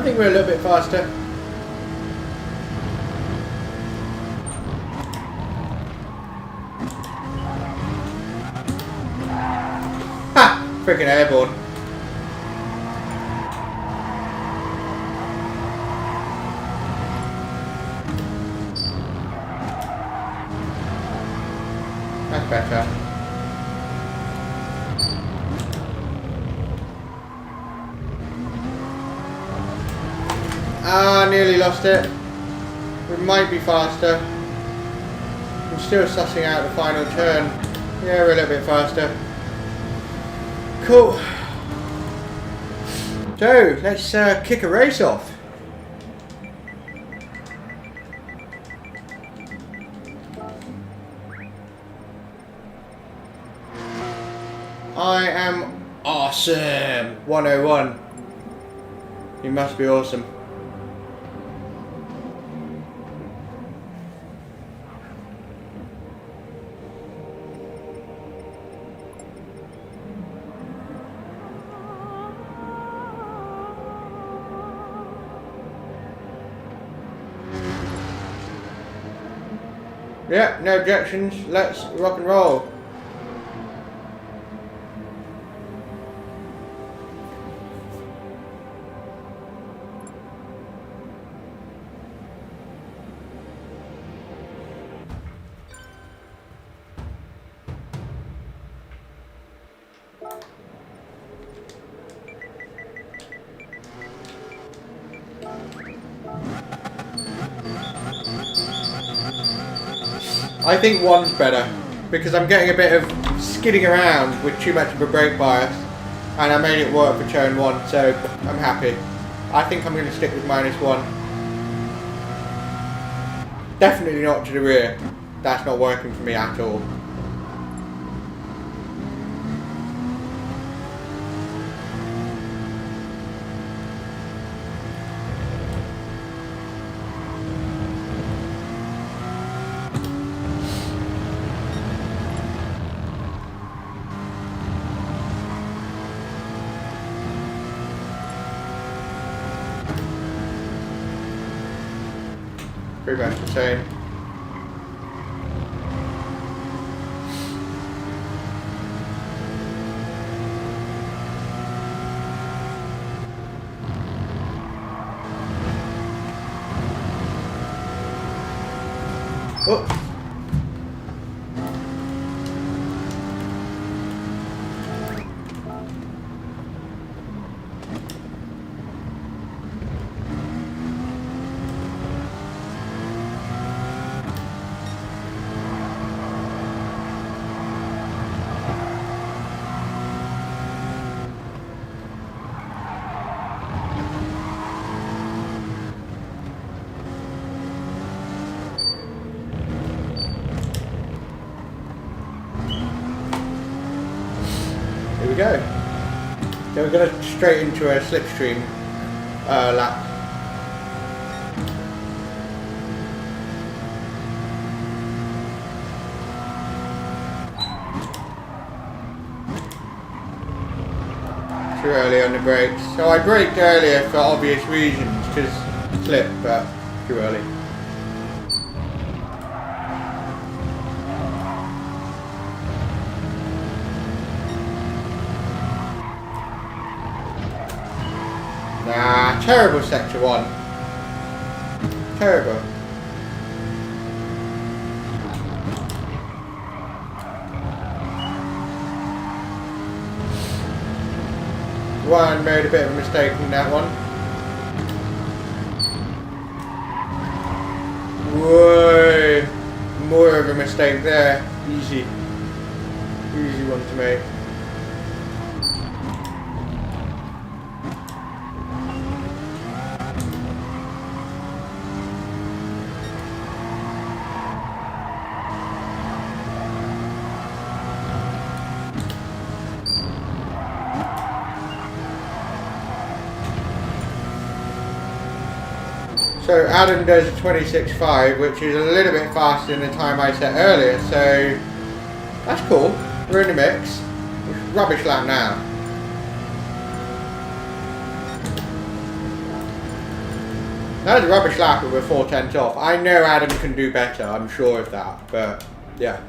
I think we're a little bit faster. Ha! Freaking airborne. That's better. Ah, nearly lost it. We might be faster. I'm still sussing out the final turn. Yeah, we're a little bit faster. Cool. So, let's kick a race off. I am awesome. 101. You must be awesome. Yeah, no objections. Let's rock and roll. I think one's better because I'm getting a bit of skidding around with too much of a brake bias, and I made it work for turn 1, so I'm happy. I think I'm going to stick with -1. Definitely not to the rear. That's not working for me at all. Pretty much the same. Oh. Here we go. So we're going to straight into a slipstream lap. Too early on the brakes. So I braked earlier for obvious reasons, because slip, but too early. Nah, terrible sector 1. Terrible. One made a bit of a mistake in that one. Whoa! More of a mistake there. Easy. Easy one to make. So Adam does a 26.5, which is a little bit faster than the time I set earlier, so that's cool. We're in the mix. Rubbish lap now. That was a rubbish lap with 4/10 off. I know Adam can do better, I'm sure of that, but yeah.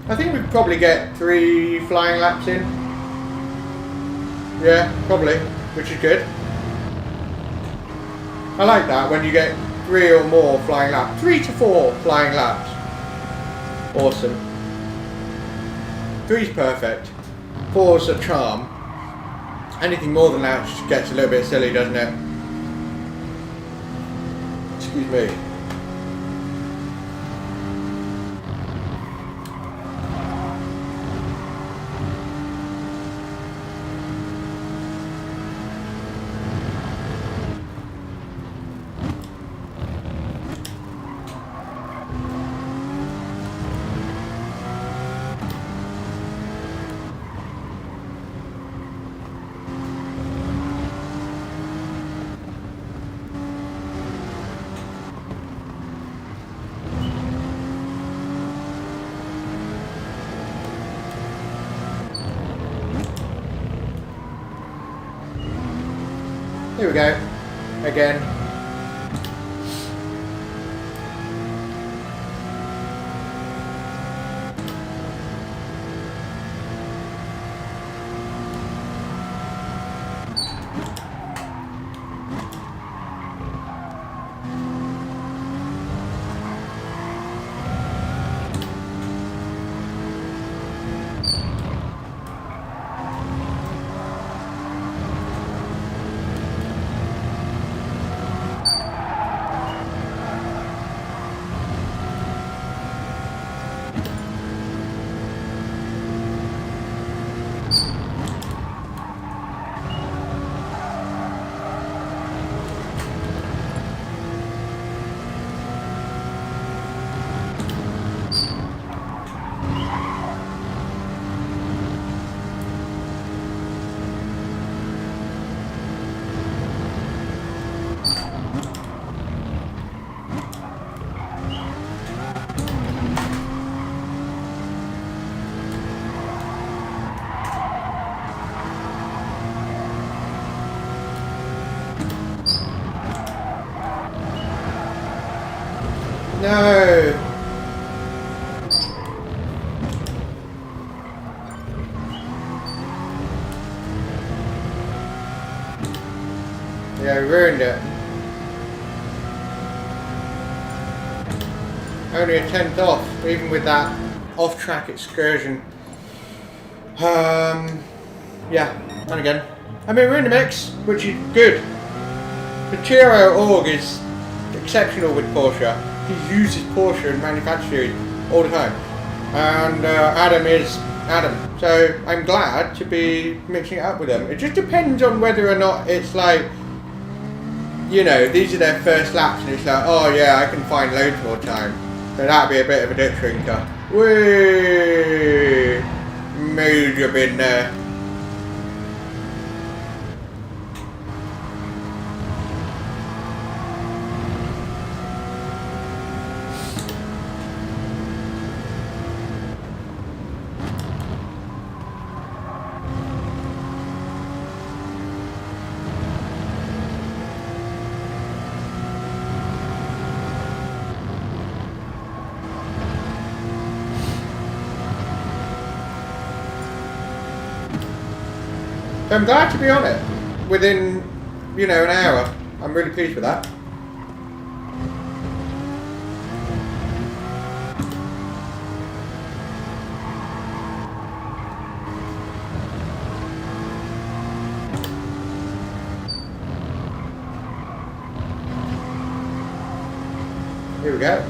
I think we'd probably get 3 flying laps in. Yeah, probably, which is good. I like that when you get 3 or more flying laps. 3 to 4 flying laps. Awesome. 3's perfect. 4's a charm. Anything more than that just gets a little bit silly, doesn't it? Excuse me. Here we go. Again. No. Yeah, we ruined it. Only a 10th off, even with that off-track excursion. Yeah, and again. I mean, we're in the mix, which is good. The Chiro org is exceptional with Porsche. He uses Porsche in manufacturing all the time. And Adam is Adam. So I'm glad to be mixing it up with them. It just depends on whether or not it's like, you know, these are their first laps and it's like, oh yeah, I can find loads more time. So that'd be a bit of a ditch shrinker. Whee! Major bin there. So I'm glad to be on it within, you know, an hour. I'm really pleased with that. Here we go.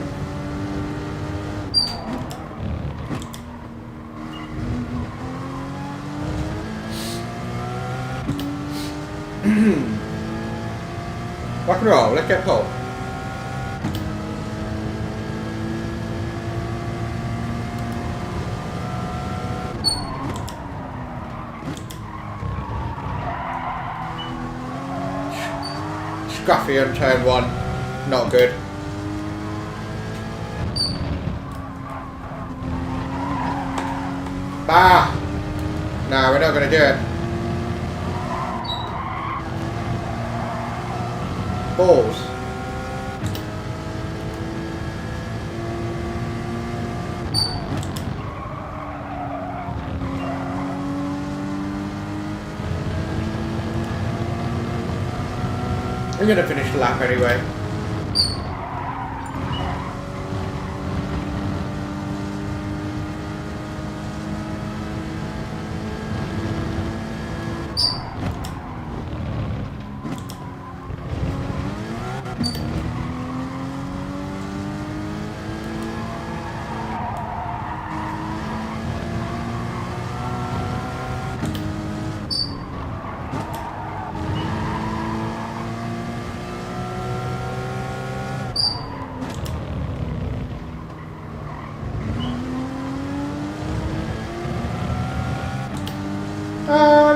Rock and roll, let's get pulled. scruffy on turn 1. Not good. Bah! No, we're not going to do it. Balls. I'm going to finish the lap anyway.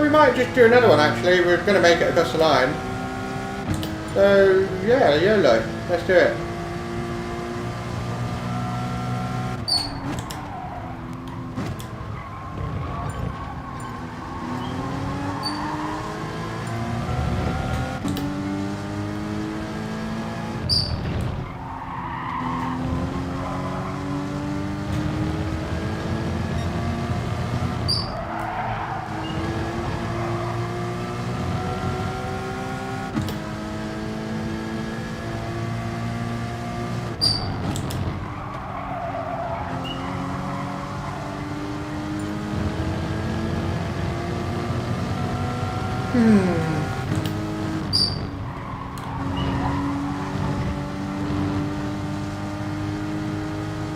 We might just do another one actually. We're going to make it across the line. So yeah, YOLO. Let's do it.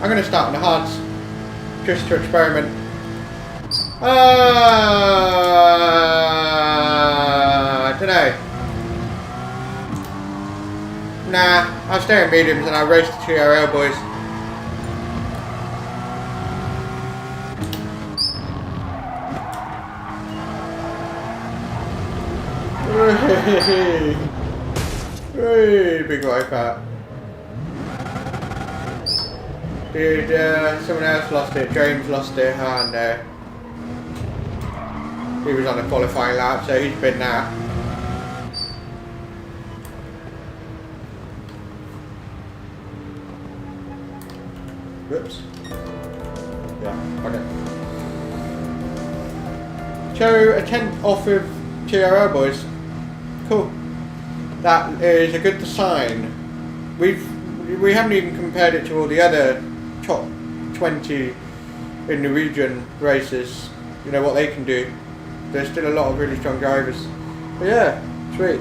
I'm going to start on the hards, just to experiment. I don't know. Nah, I'll stay in mediums and I'll race the TRL boys. Hey, big white fat. Dude, someone else lost it. James lost it. Oh no. He was on a qualifying lap, so he's been that. Whoops. Yeah, okay. So, a 10th off of TRL boys. Cool. That is a good sign. We haven't even compared it to all the other top 20 in the region races. You know what they can do. There's still a lot of really strong drivers. But yeah, sweet.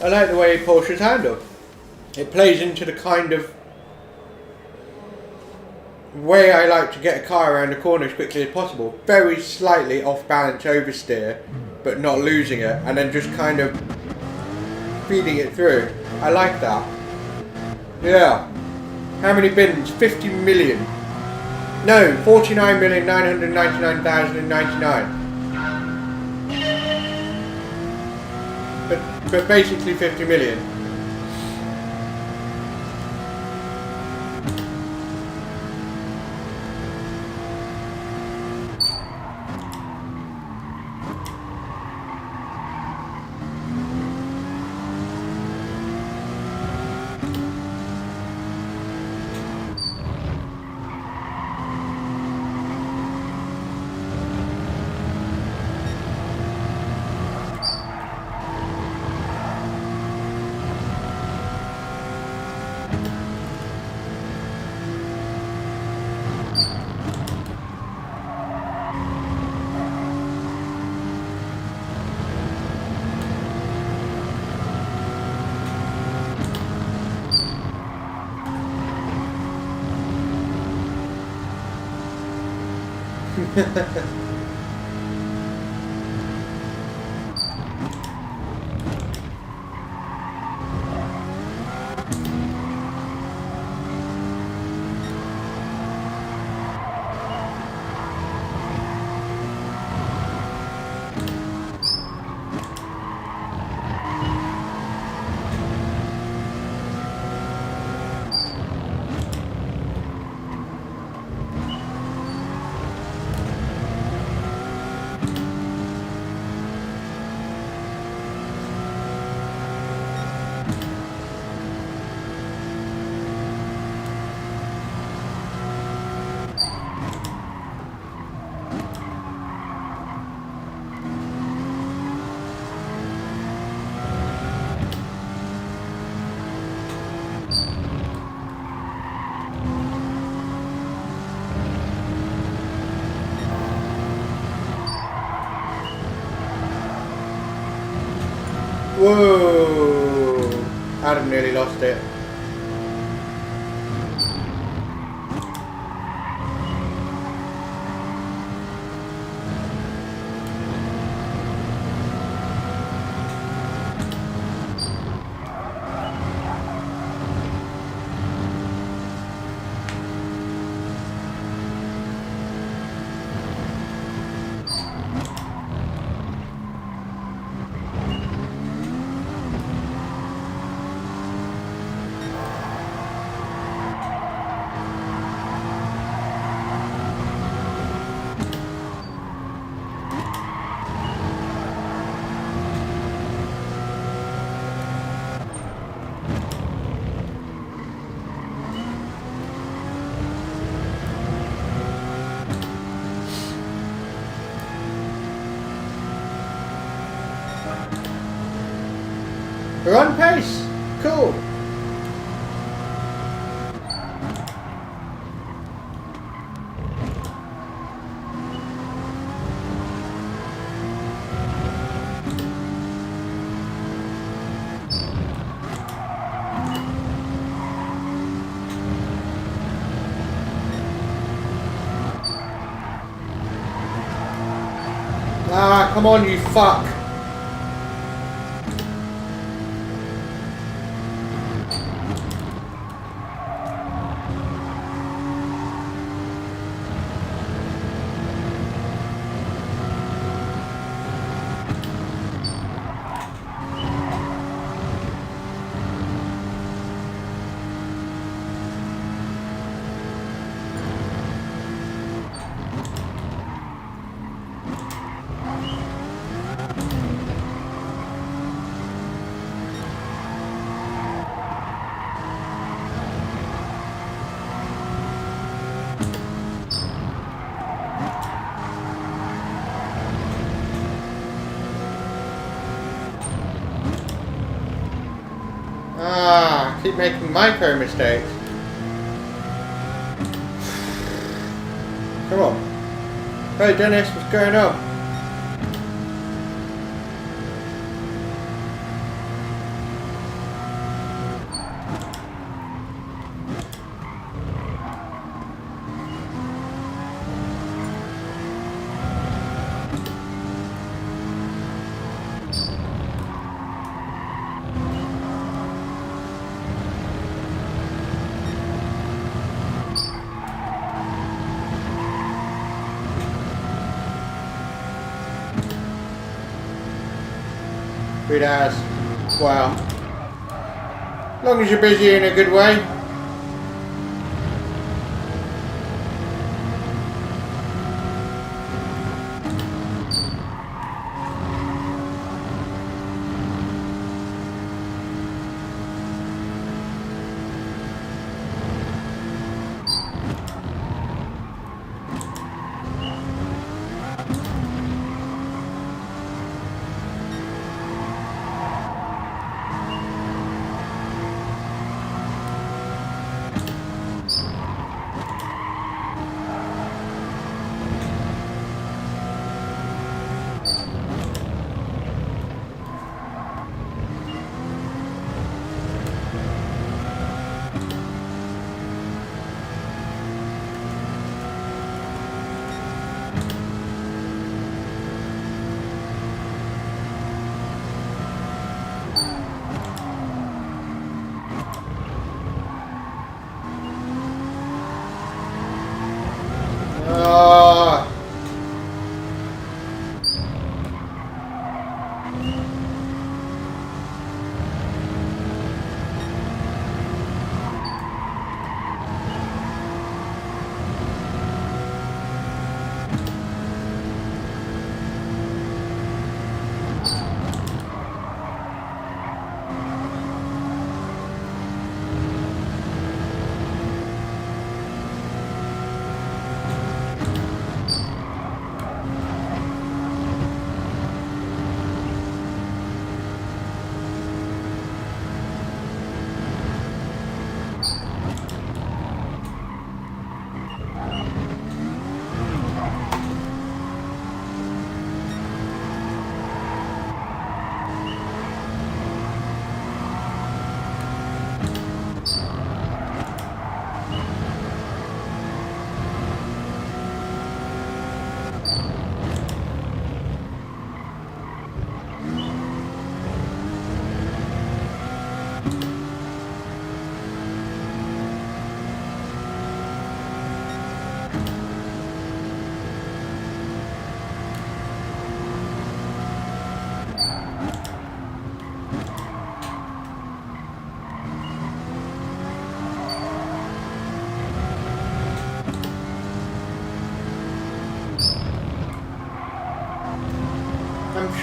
I like the way Porsche's handle. It plays into the kind of way I like to get a car around the corner as quickly as possible. Very slightly off balance oversteer, but not losing it, and then just kind of feeding it through. I like that. Yeah. How many bins? 50 million. No, 49,999,099. But basically 50 million. Whoa! Adam nearly lost it. We're on pace. Cool. Ah, come on, you fuck. Ah, keep making micro mistakes. Come on. Hey Dennis, what's going on? Good ass. Wow. As long as you're busy in a good way.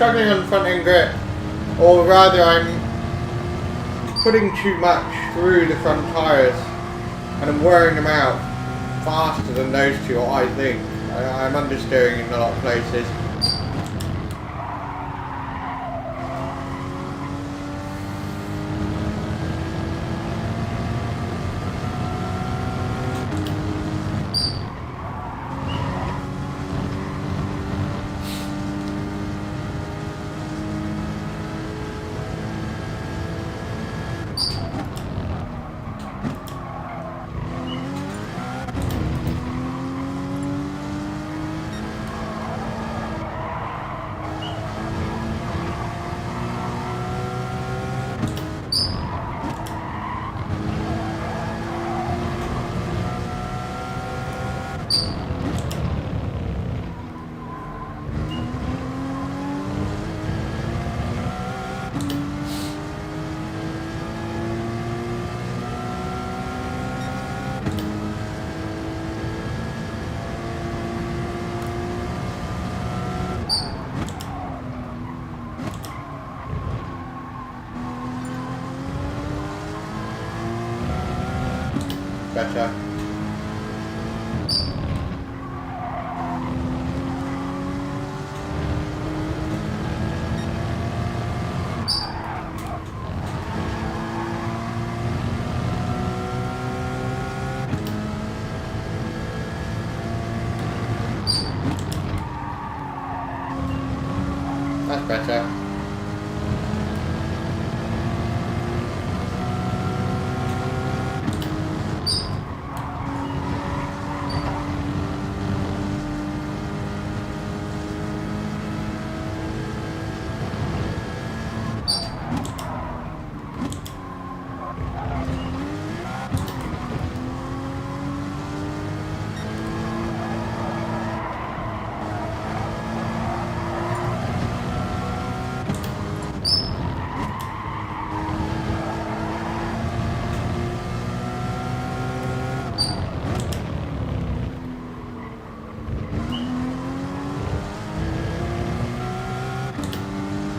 struggling on front end grip, or rather I'm putting too much through the front tyres and I'm wearing them out faster than those two, I think. I'm understeering in a lot of places. Better. That's better.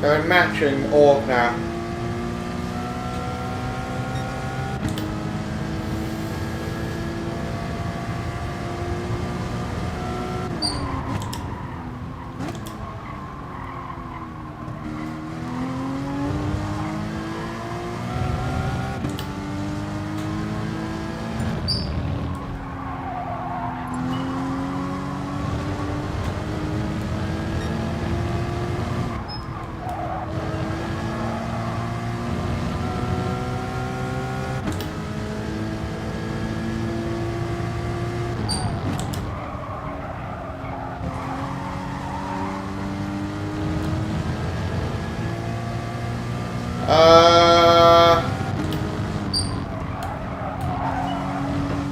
They're matching orb now.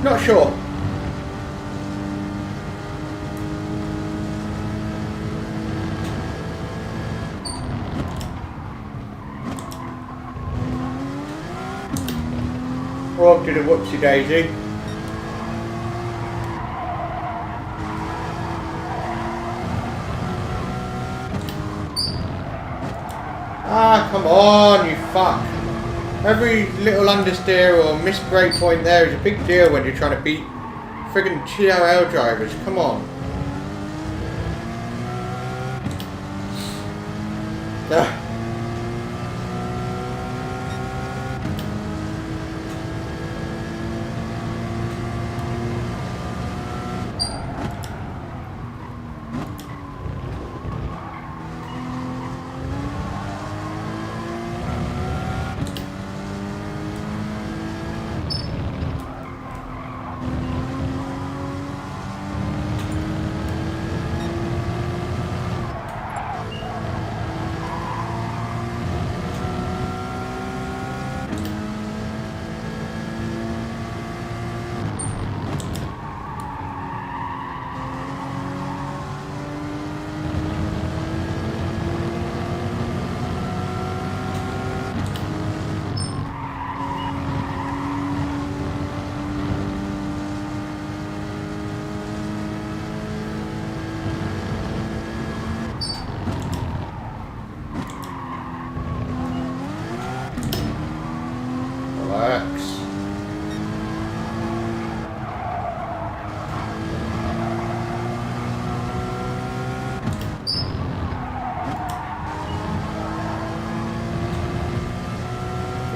Not sure. Rob did a whoopsie daisy. Ah, come on, you fuck. Every little understeer or missed brake point there is a big deal when you're trying to beat friggin' TRL drivers. Come on. Ah. Works.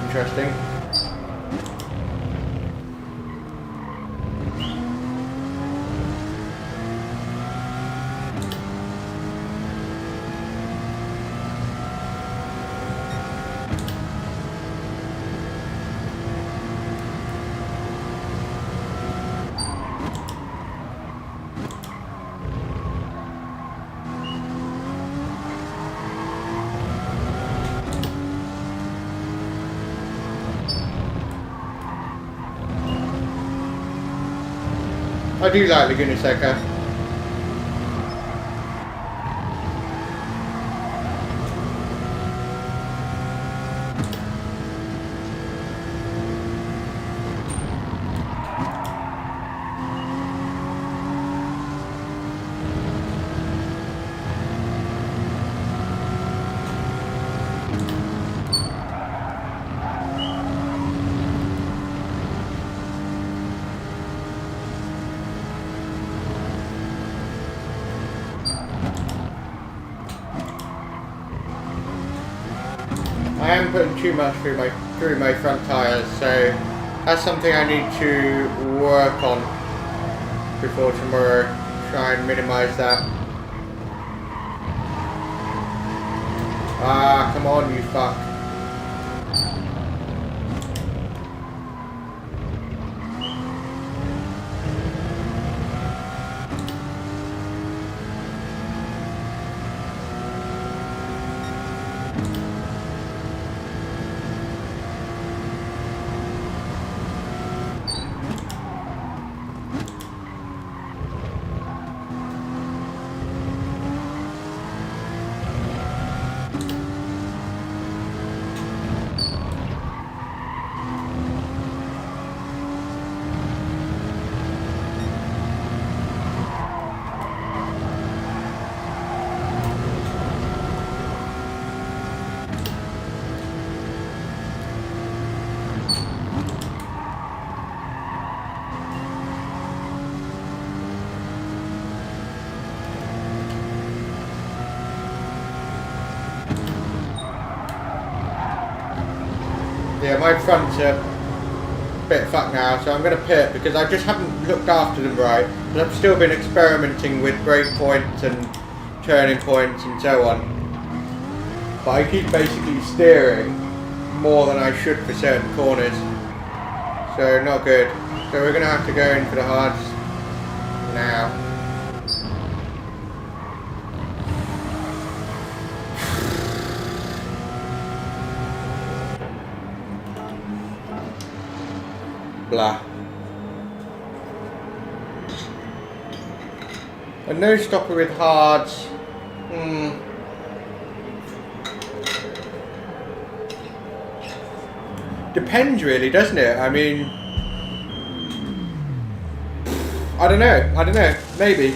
Interesting. I do like Laguna Seca. I am putting too much through my front tyres, so that's something I need to work on before tomorrow. Try and minimise that. Ah, come on, you fuck. Yeah, my fronts are a bit fucked now, so I'm going to pit because I just haven't looked after them right. And I've still been experimenting with brake points and turning points and so on. But I keep basically steering more than I should for certain corners. So not good. So we're going to have to go in for the hards now. Blah. A no stopper with hards. Depends really, doesn't it? I mean, I don't know, maybe.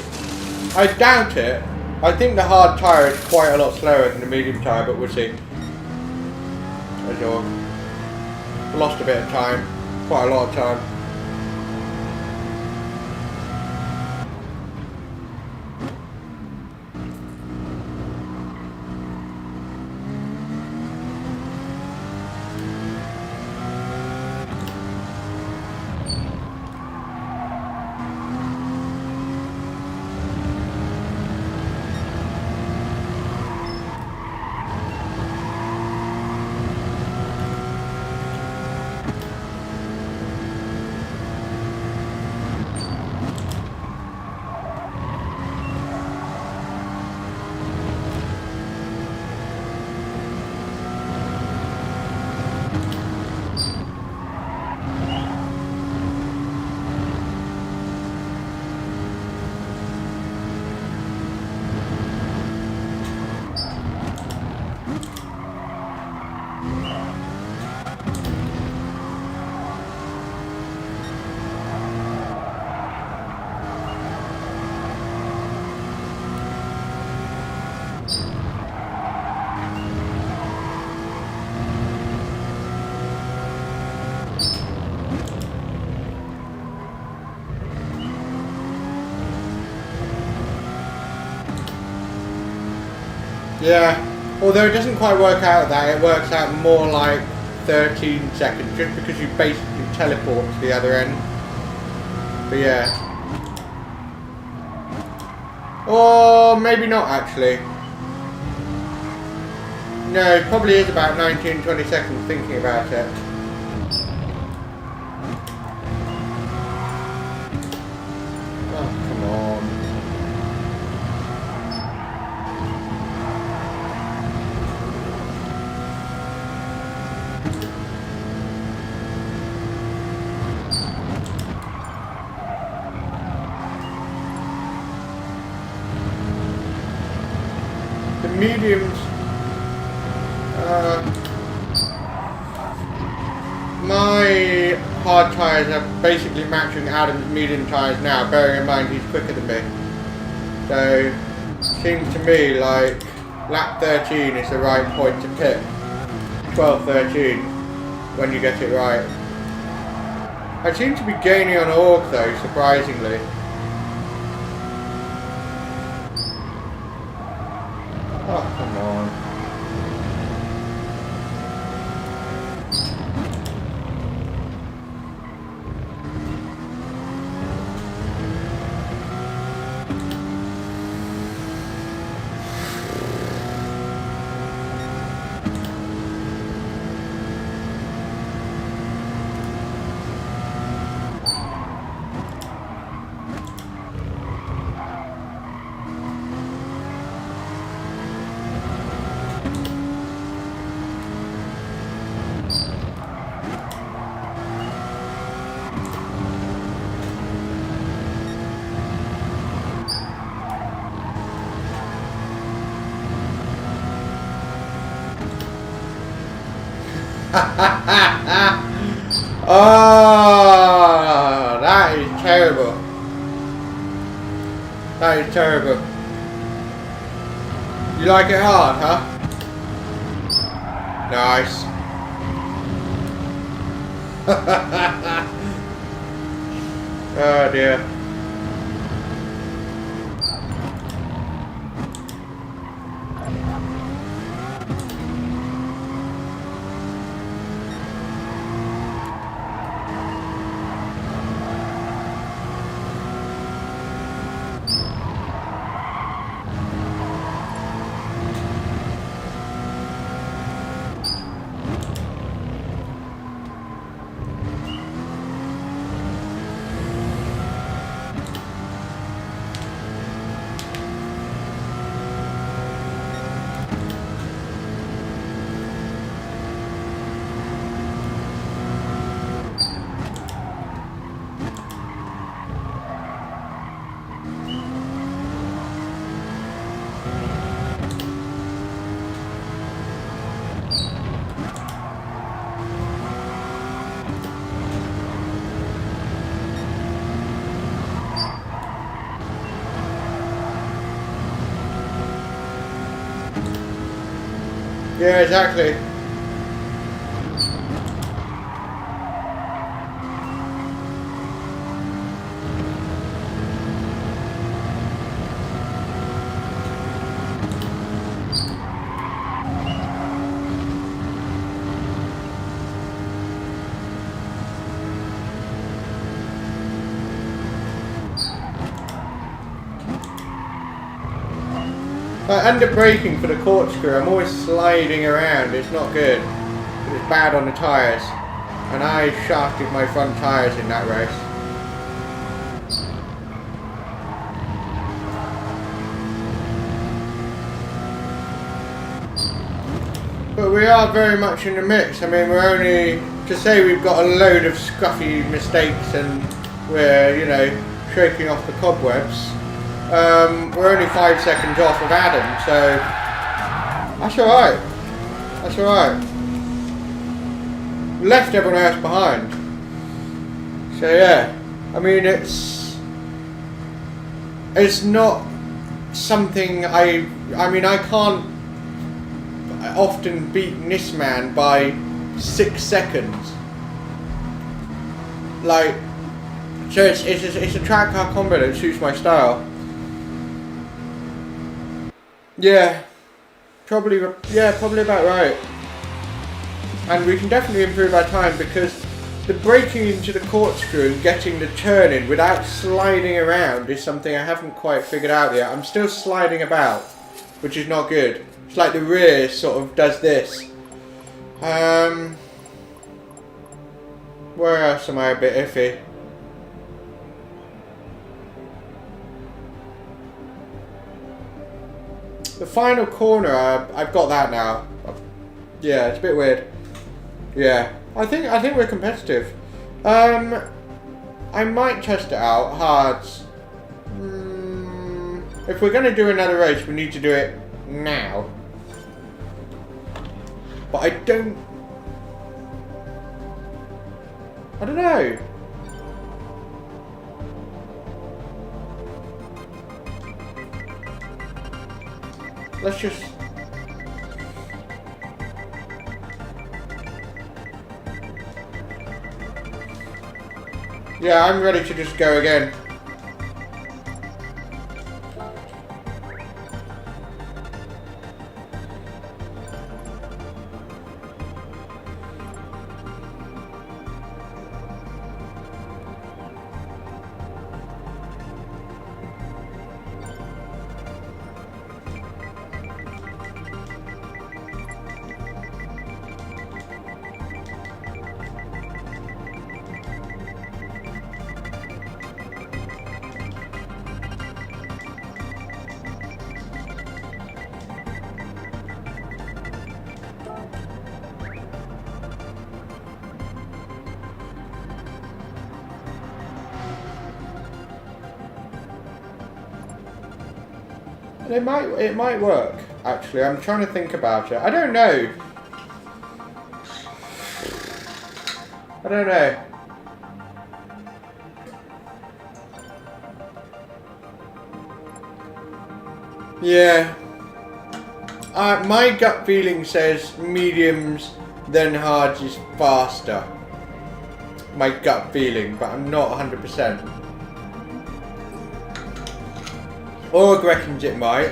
I doubt it. I think the hard tyre is quite a lot slower than the medium tyre, but we'll see. As all. Lost a bit of time. Quite a lot of time. Yeah, although it doesn't quite work out that, it works out more like 13 seconds, just because you basically teleport to the other end. But yeah. Or maybe not actually. No, it probably is about 19-20 seconds thinking about it. Oh, come on. The mediums. My hard tyres are basically matching Adam's medium tyres now, bearing in mind he's quicker than me. So, seems to me like lap 13 is the right point to pick. 12-13 when you get it right. I seem to be gaining on Org though, surprisingly. Oh, come on. Oh, that is terrible. That is terrible. You like it hard, huh? Nice. Oh dear. Yeah, exactly. Under braking for the corkscrew, I'm always sliding around. It's not good. It's bad on the tyres. And I shafted my front tyres in that race. But we are very much in the mix. I mean, we're only, to say we've got a load of scruffy mistakes and we're, you know, shaking off the cobwebs. We're only 5 seconds off of Adam, so that's alright. That's alright. Left everyone else behind. So yeah, I mean it's not something I mean I can't often beat this man by 6 seconds. Like, so it's a track car combo that suits my style. Yeah, probably, yeah, probably about right. And we can definitely improve our time because the breaking into the corkscrew and getting the turn in without sliding around is something I haven't quite figured out yet. I'm still sliding about, which is not good. It's like the rear sort of does this. Where else am I a bit iffy? The final corner, I've got that now. Yeah, it's a bit weird. Yeah, I think we're competitive. I might test it out, hards. If we're going to do another race, we need to do it now. But I don't know. Let's just... Yeah, I'm ready to just go again. It might work, actually. I'm trying to think about it. I don't know. I don't know. Yeah. My gut feeling says mediums, then hards is faster. My gut feeling, but I'm not 100%. Or reckons it might.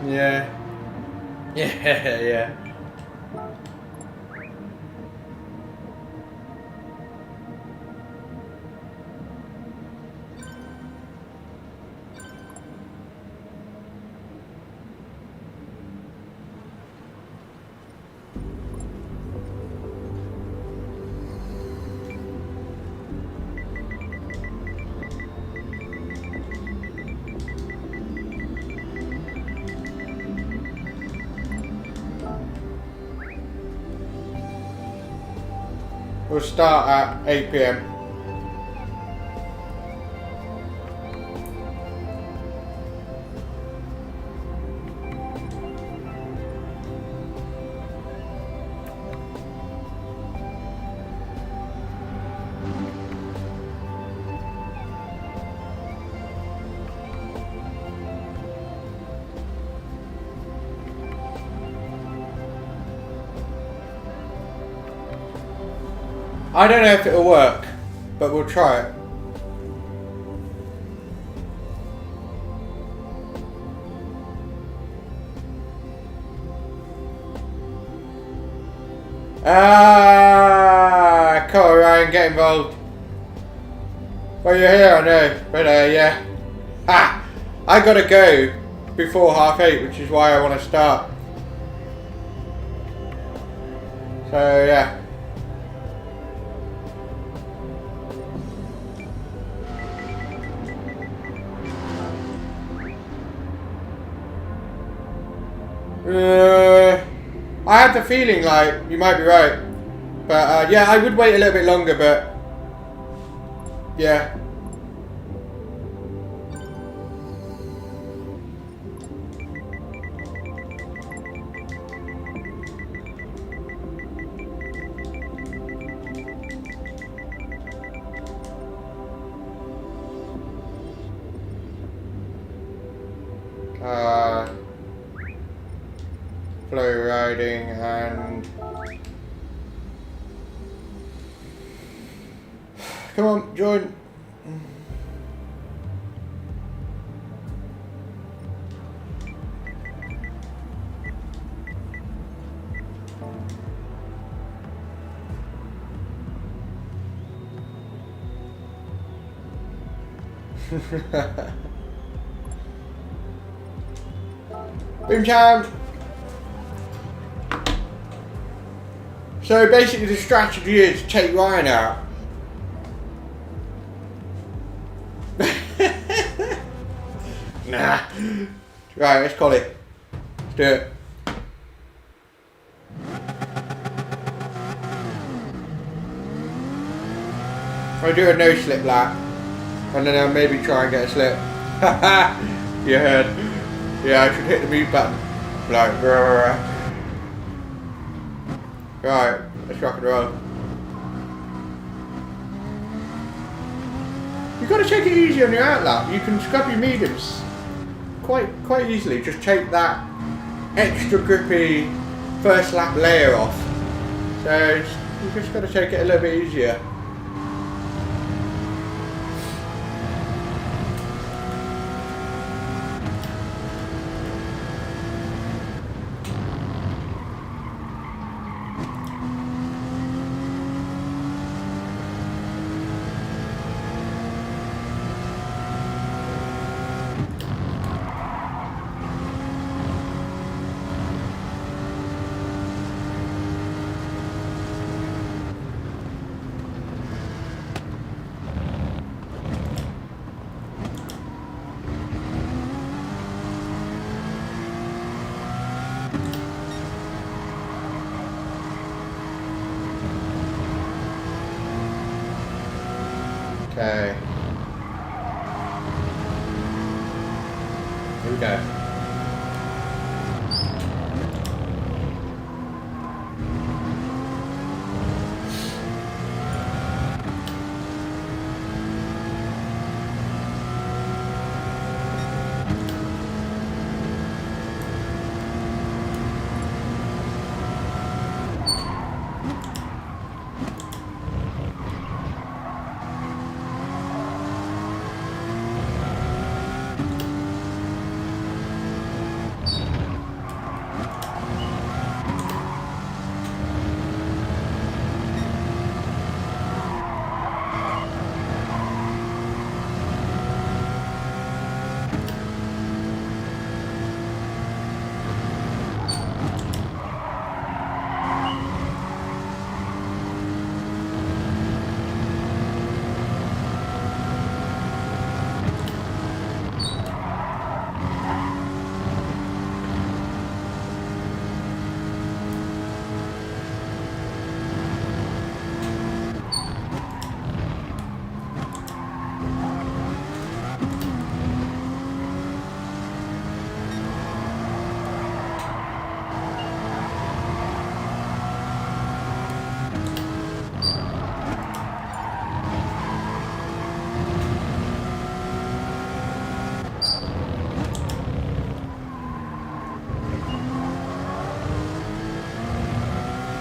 Yeah. Yeah, yeah. We'll start at 8 PM. I don't know if it'll work, but we'll try it. Come on, Ryan, get involved. Well, you're here, I know, but yeah. I gotta go before 8:30, which is why I want to start. So, yeah. I had the feeling like you might be right, but yeah, I would wait a little bit longer, but yeah. flow riding and come on, join. Boom time! So basically the strategy is to take Ryan out. Nah. Right, let's call it. Let's do it. I'll do a no slip lap. And then I'll maybe try and get a slip. You heard. Yeah, I should hit the mute button. Like, right, let's rock and roll. You've got to take it easy on your out lap. You can scrub your mediums quite easily. Just take that extra grippy first lap layer off. So you just got to take it a little bit easier. Okay. Here we go.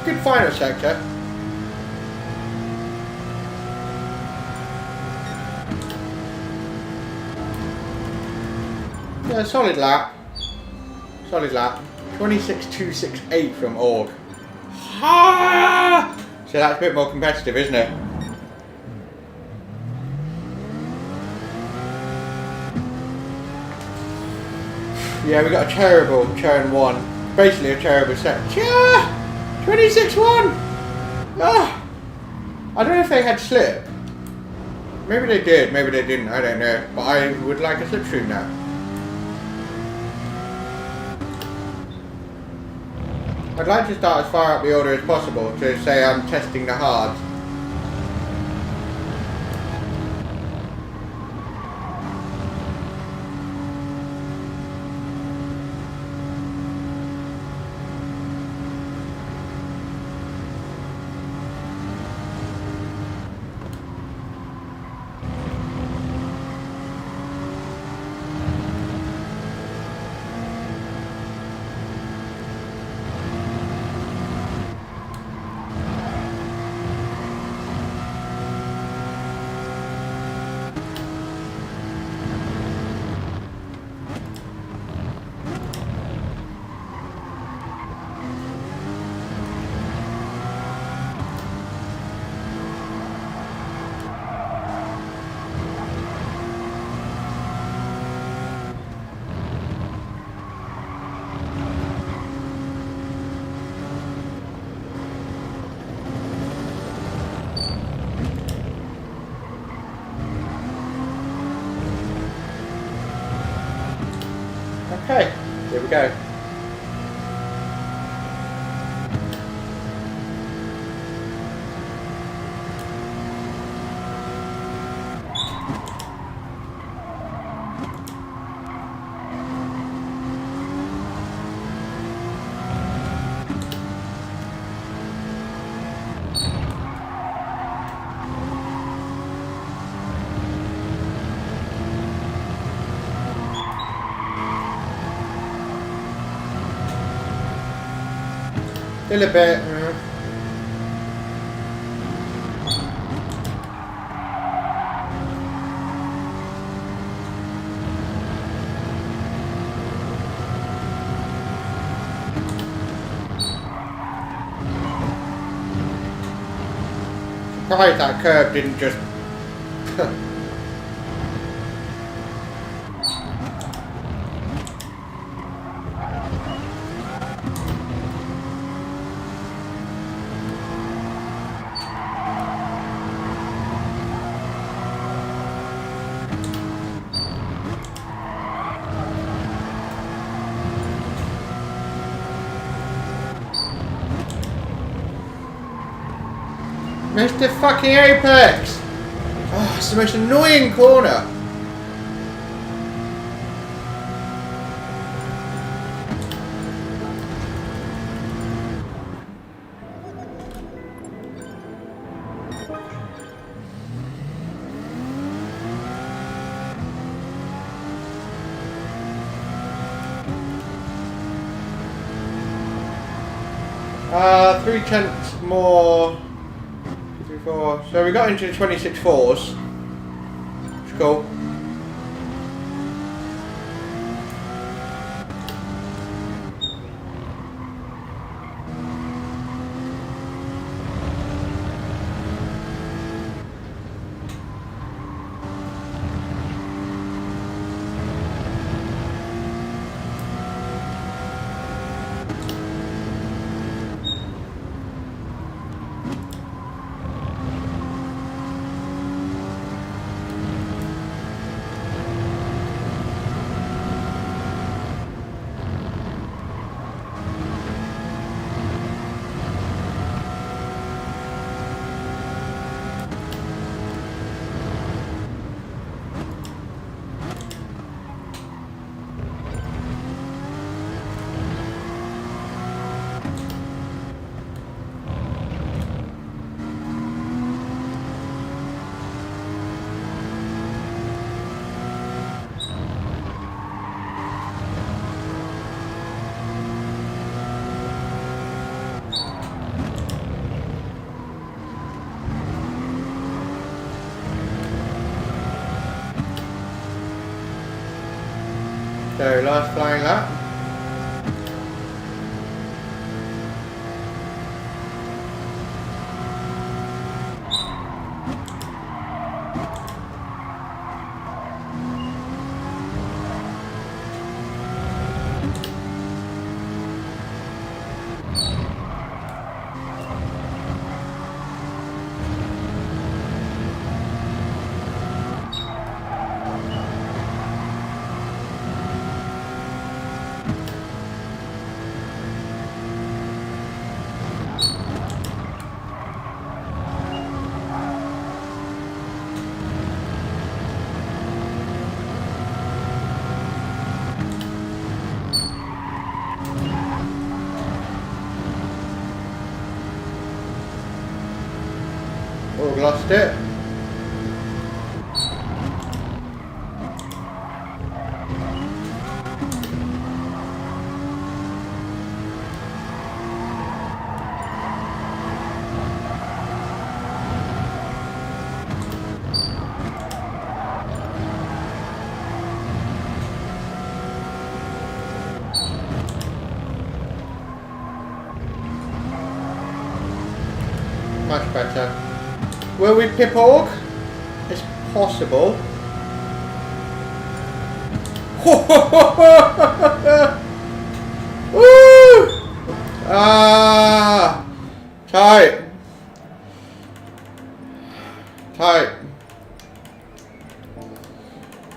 Good final sector. Yeah, solid lap. Solid lap. 26.268 from Org. Ha! So that's a bit more competitive, isn't it? Yeah, we got a terrible turn one. Basically a terrible set. Yeah! 26-1! Ah! I don't know if they had slip. Maybe they did, maybe they didn't, I don't know. But I would like a slipstream now. I'd like to start as far up the order as possible to say I'm testing the hards. Okay, here we go. Still a bit. Surprised that curb didn't just. Mr. fucking Apex! Oh, it's the most annoying corner. Three tenths more. 2, 3, 4. So we got into the 26 fours. Which is cool. So last flying lap. Oh, lost it. Much better. Will we pip org? It's possible. Woo! Ah, tight. Tight.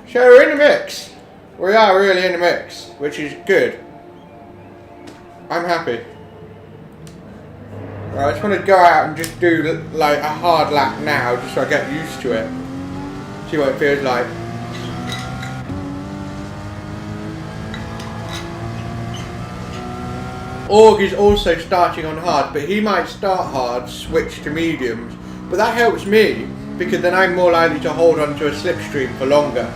So we're in the mix. We are really in the mix, which is good. I'm happy. Right, I just want to go out and just do like a hard lap now, just so I get used to it. See what it feels like. Org is also starting on hard, but he might start hard, switch to mediums. But that helps me, because then I'm more likely to hold on to a slipstream for longer.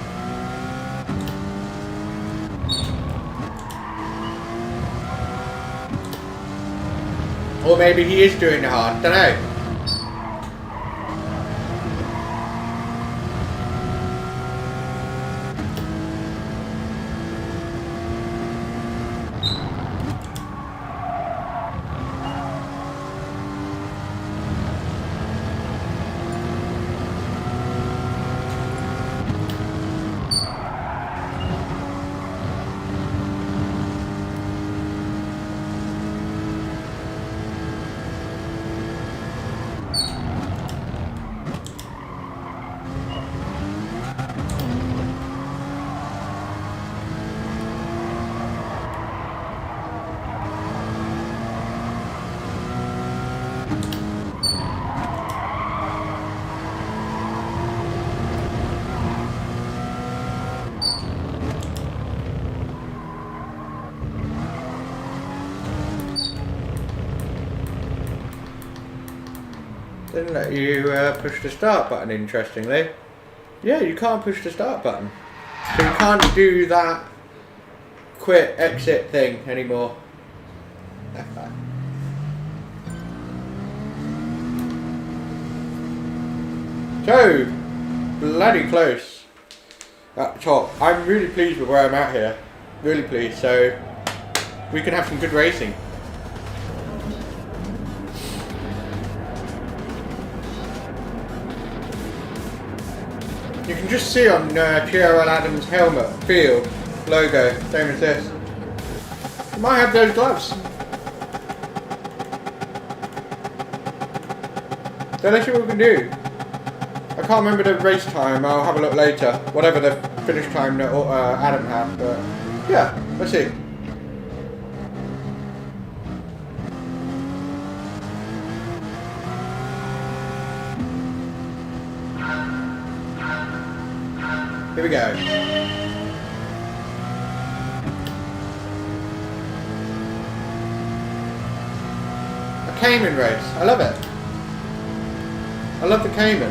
Or maybe he is doing the hard, don't know. Didn't let you push the start button, interestingly. Yeah, you can't push the start button. So you can't do that quit, exit thing anymore. So, bloody close at the top. I'm really pleased with where I'm at here. Really pleased. So, we can have some good racing. You can just see on TRL Adams' helmet, field, logo, same as this. You might have those gloves. So let's see what we can do. I can't remember the race time, I'll have a look later. Whatever the finish time that Adam had, but yeah, let's see. Here we go. A Cayman race. I love it. I love the Cayman.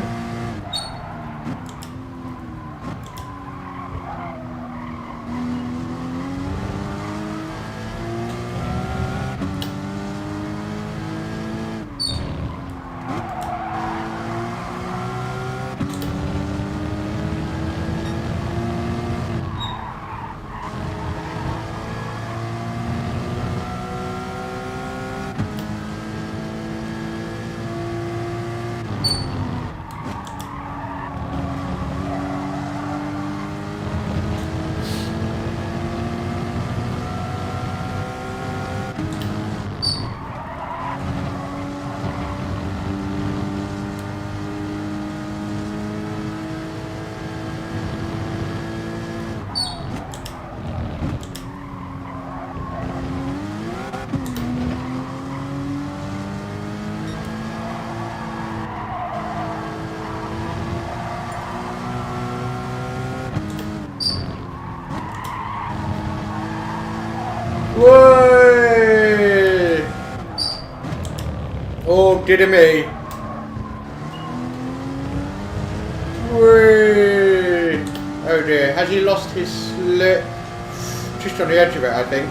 Whey! Oh, did it me? Whey! Oh dear, has he lost his slip? Just on the edge of it, I think.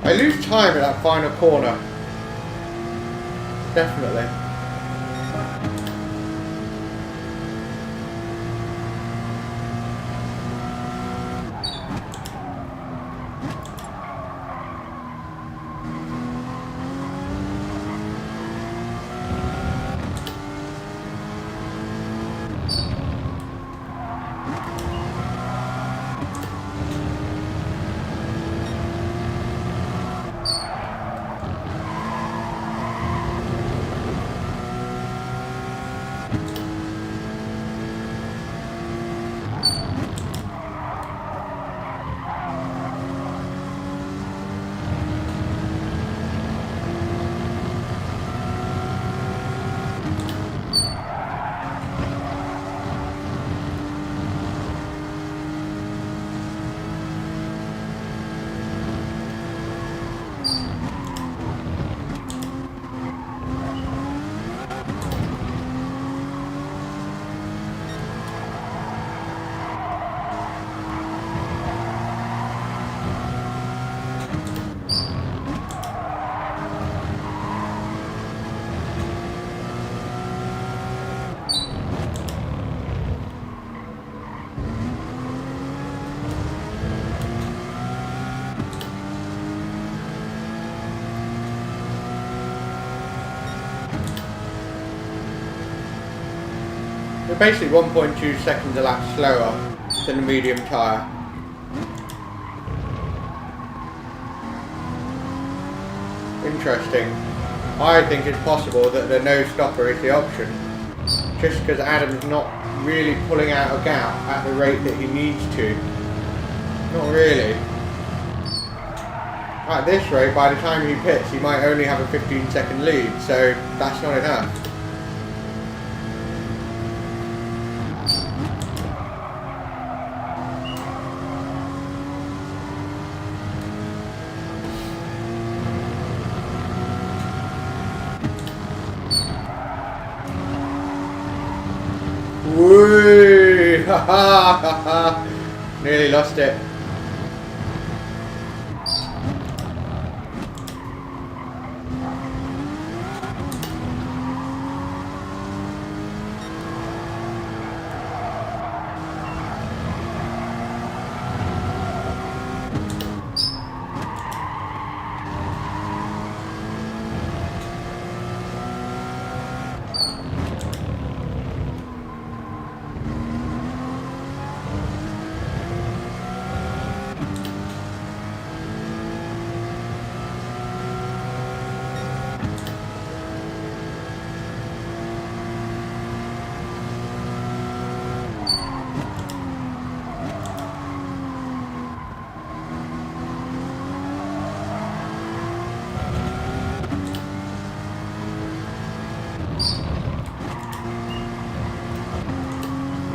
I lose time at that final corner. Definitely. We're basically 1.2 seconds a lap slower than the medium tyre. Interesting. I think it's possible that the no stopper is the option. Just because Adam's not really pulling out a gap at the rate that he needs to. Not really. At this rate, by the time he pits, he might only have a 15-second lead, so that's not enough. Woo! Ha ha ha ha! Nearly lost it.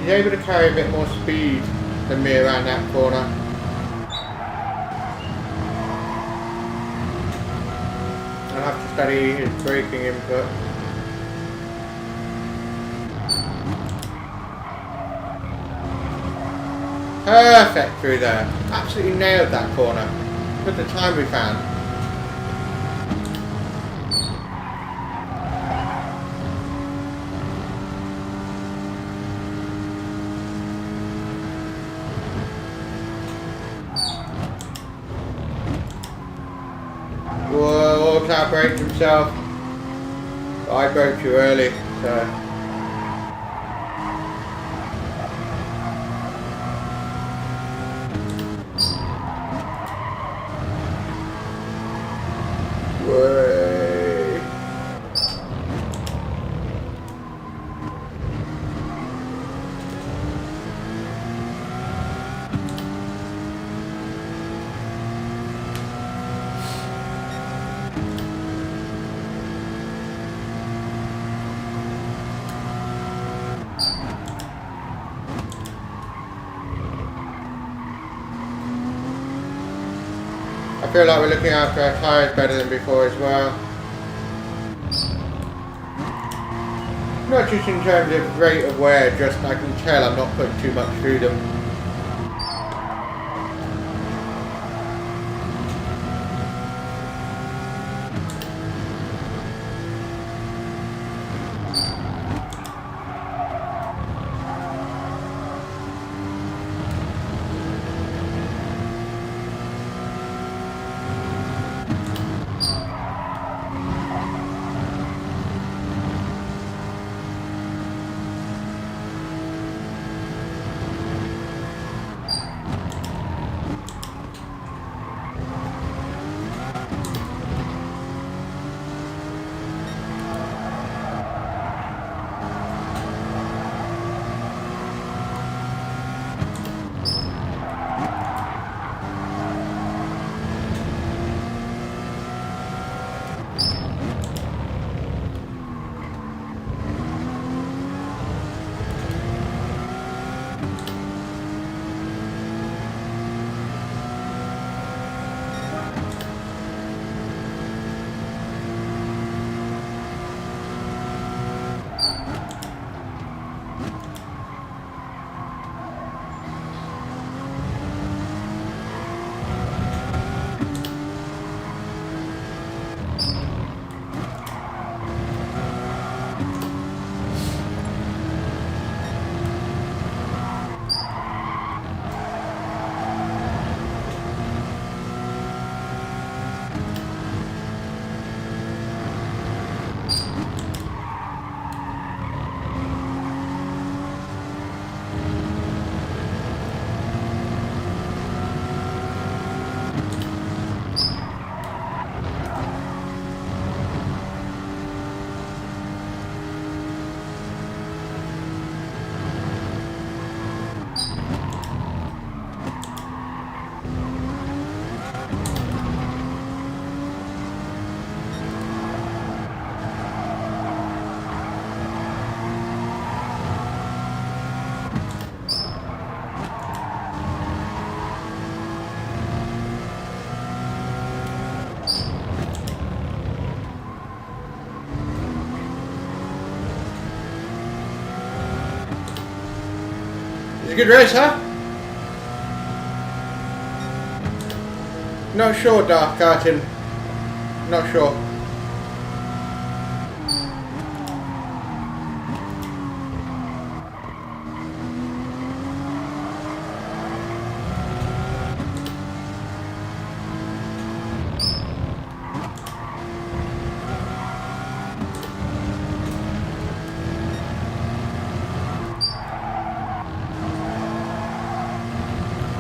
He's able to carry a bit more speed than me around that corner. I'll have to study his braking input. Perfect through there. Absolutely nailed that corner. Look at the time we found. Whoa, Cloud braked himself. I broke too early, so. Way. I feel like we're looking after our tyres better than before as well. Not just in terms of rate of wear, just I can tell I'm not putting too much through them. a good race, huh? Not sure, Dark Carton. Not sure.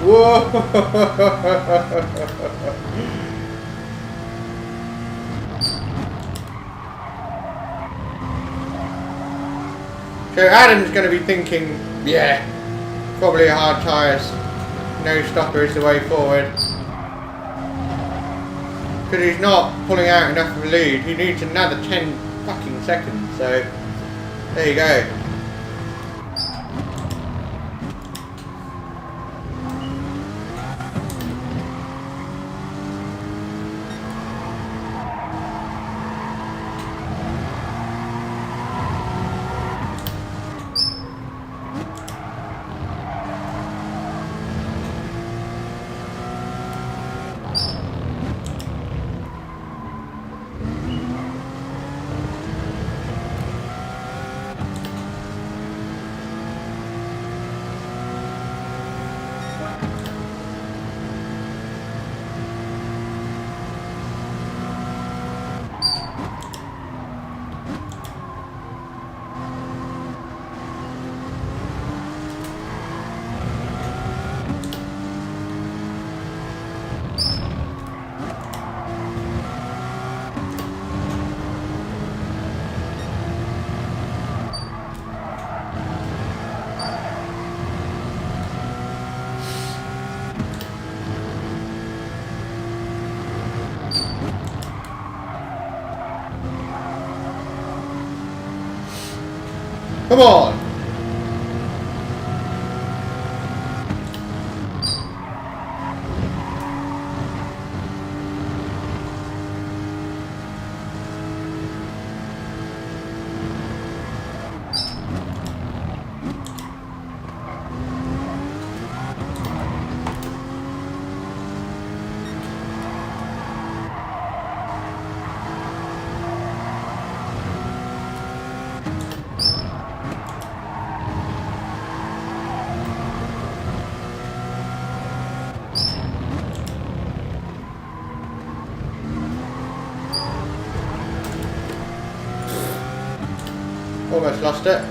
Whoa! So Adam's going to be thinking, yeah, probably hard tyres, no stopper is the way forward. Because he's not pulling out enough of a lead, he needs another 10 fucking seconds, so there you go. Come on! Almost lost it.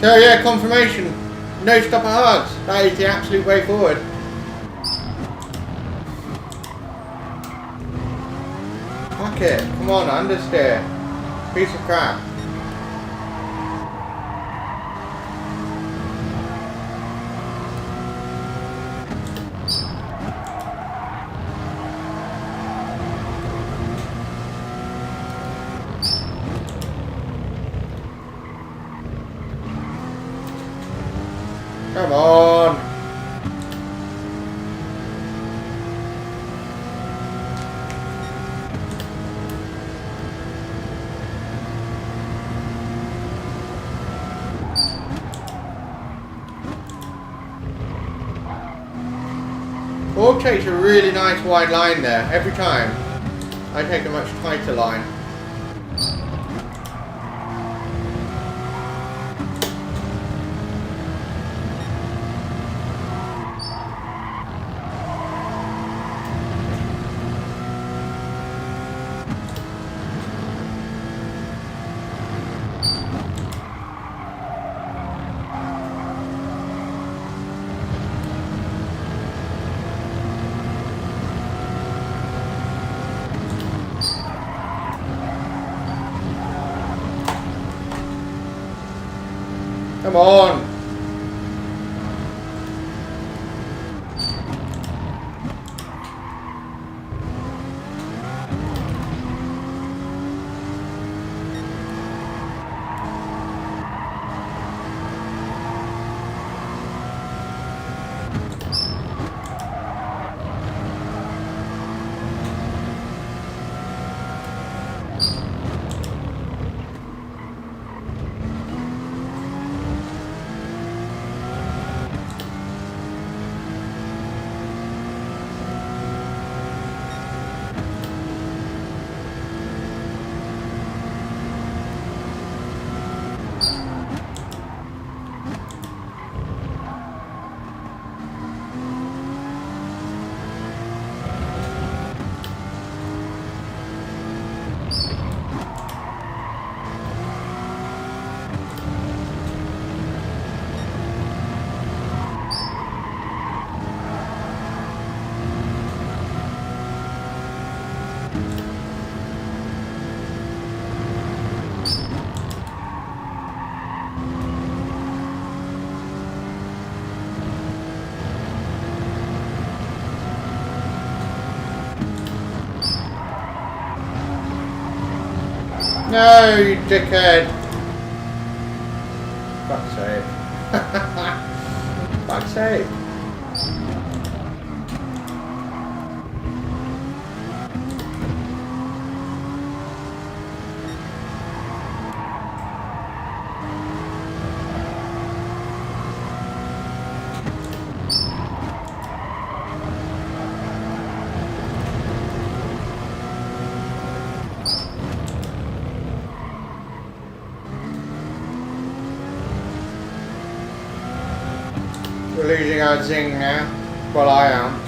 So yeah, confirmation. No stopper hards. That is the absolute way forward. Fuck it. Come on, understeer. Piece of crap. Come on! Org takes a really nice wide line there, every time. I take a much tighter line. Come on! No, you dickhead! Fuck's sake. Fuck's sake. We're losing our zing now. Well, I am.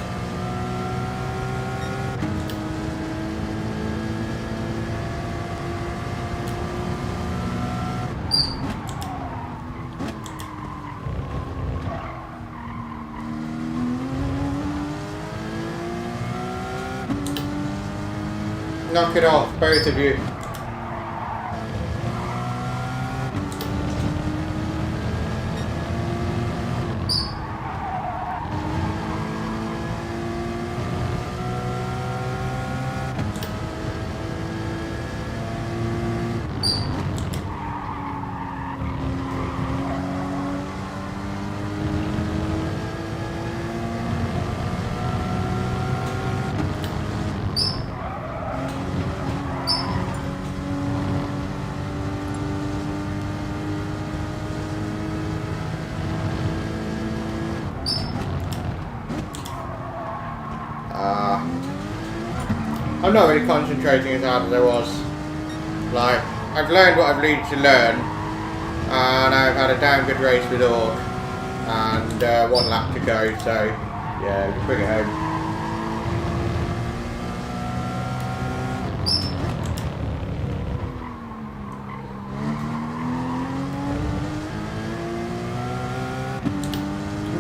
Knock it off, both of you. I'm not really concentrating as hard as I was. Like, I've learned what I've needed to learn, and I've had a damn good race with Org, and 1 lap to go, so yeah, just bring it home.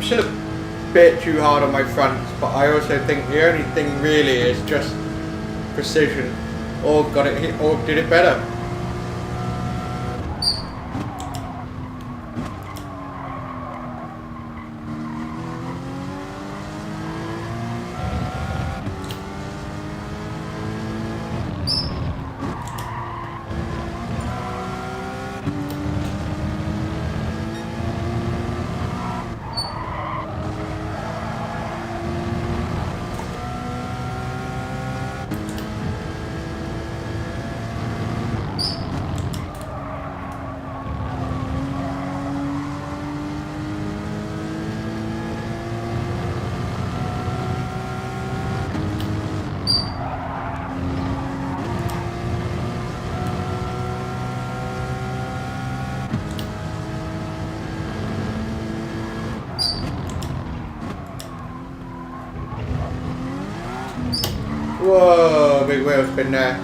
still a bit too hard on my fronts, but I also think the only thing really is just precision, or got it hit, or did it better. Whoa, big wheel spin there.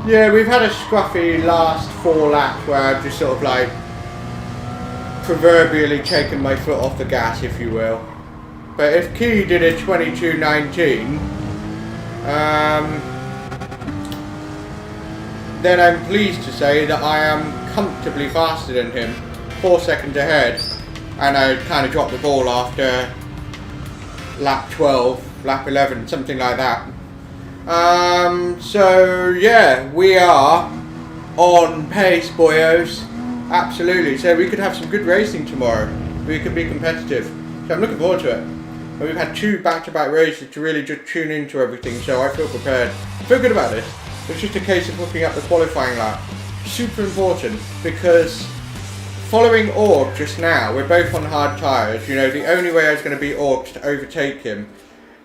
Yeah, we've had a scruffy last 4 laps where I've just sort of like proverbially taken my foot off the gas, if you will. But if Key did a 22.19, then I'm pleased to say that I am comfortably faster than him. 4 seconds ahead, and I kind of dropped the ball after lap 12, lap 11, something like that. So yeah, we are on pace, boyos. Absolutely. So we could have some good racing tomorrow. We could be competitive. So I'm looking forward to it. And we've had 2 back-to-back races to really just tune into everything, so I feel prepared. I feel good about this. It's just a case of hooking up the qualifying lap. Super important, because following Org just now, we're both on hard tyres. You know, the only way I was going to beat Org is to overtake him.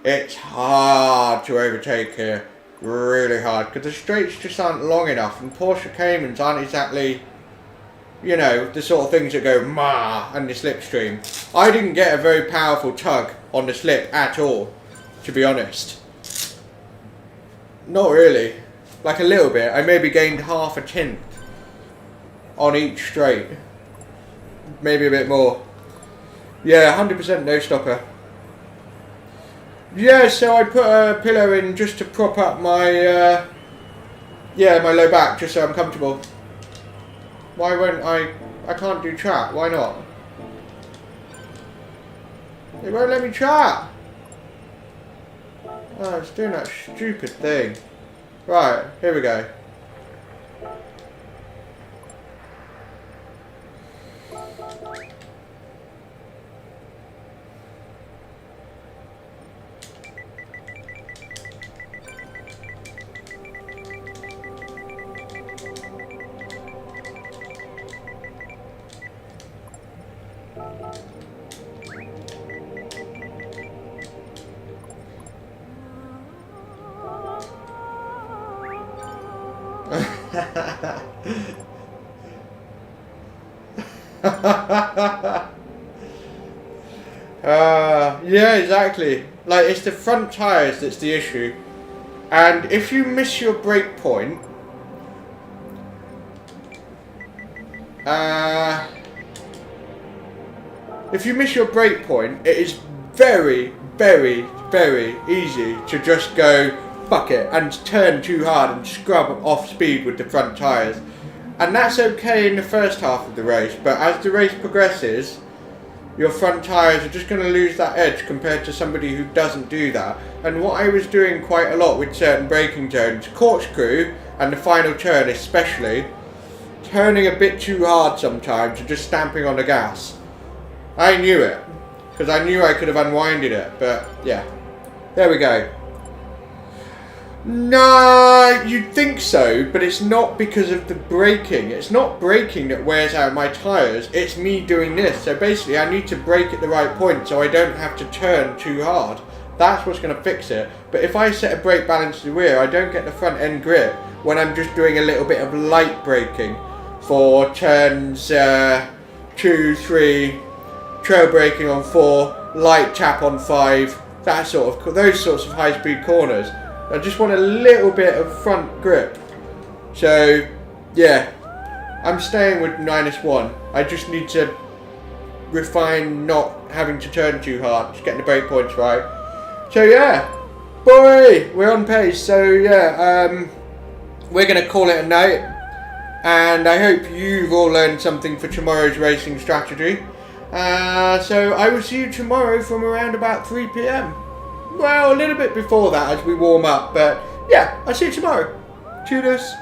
It's hard to overtake here. Really hard. Because the straights just aren't long enough. And Porsche Caymans aren't exactly, you know, the sort of things that go ma and the slipstream. I didn't get a very powerful tug on the slip at all, to be honest. Not really. Like a little bit. I maybe gained half a tenth on each straight. Maybe a bit more. Yeah, 100% no stopper. Yeah, so I put a pillow in just to prop up my my low back, just so I'm comfortable. Why won't I can't do chat, why not? It won't let me chat. Oh, it's doing that stupid thing. Right, here we go. Yeah, exactly. Like, it's the front tyres that's the issue. And if you miss your brake point, it is very, very, very easy to just go fuck it and turn too hard and scrub off speed with the front tyres. And that's okay in the first half of the race, but as the race progresses, your front tyres are just going to lose that edge compared to somebody who doesn't do that. And what I was doing quite a lot with certain braking turns, corkscrew and the final turn especially, turning a bit too hard sometimes and just stamping on the gas. I knew it, because I knew I could have unwinded it, but yeah, there we go. Nah, you'd think so, but it's not because of the braking. It's not braking that wears out my tyres, it's me doing this. So basically I need to brake at the right point so I don't have to turn too hard. That's what's going to fix it. But if I set a brake balance to the rear, I don't get the front end grip when I'm just doing a little bit of light braking for turns 2, 3, trail braking on 4, light tap on 5, those sorts of high speed corners. I just want a little bit of front grip. So yeah, I'm staying with -1. I just need to refine not having to turn too hard, just getting the brake points right. So yeah, boy, we're on pace. So yeah, we're gonna call it a night, and I hope you've all learned something for tomorrow's racing strategy. So I will see you tomorrow from around about 3 PM. Well, a little bit before that as we warm up, but yeah, I'll see you tomorrow. Cheers.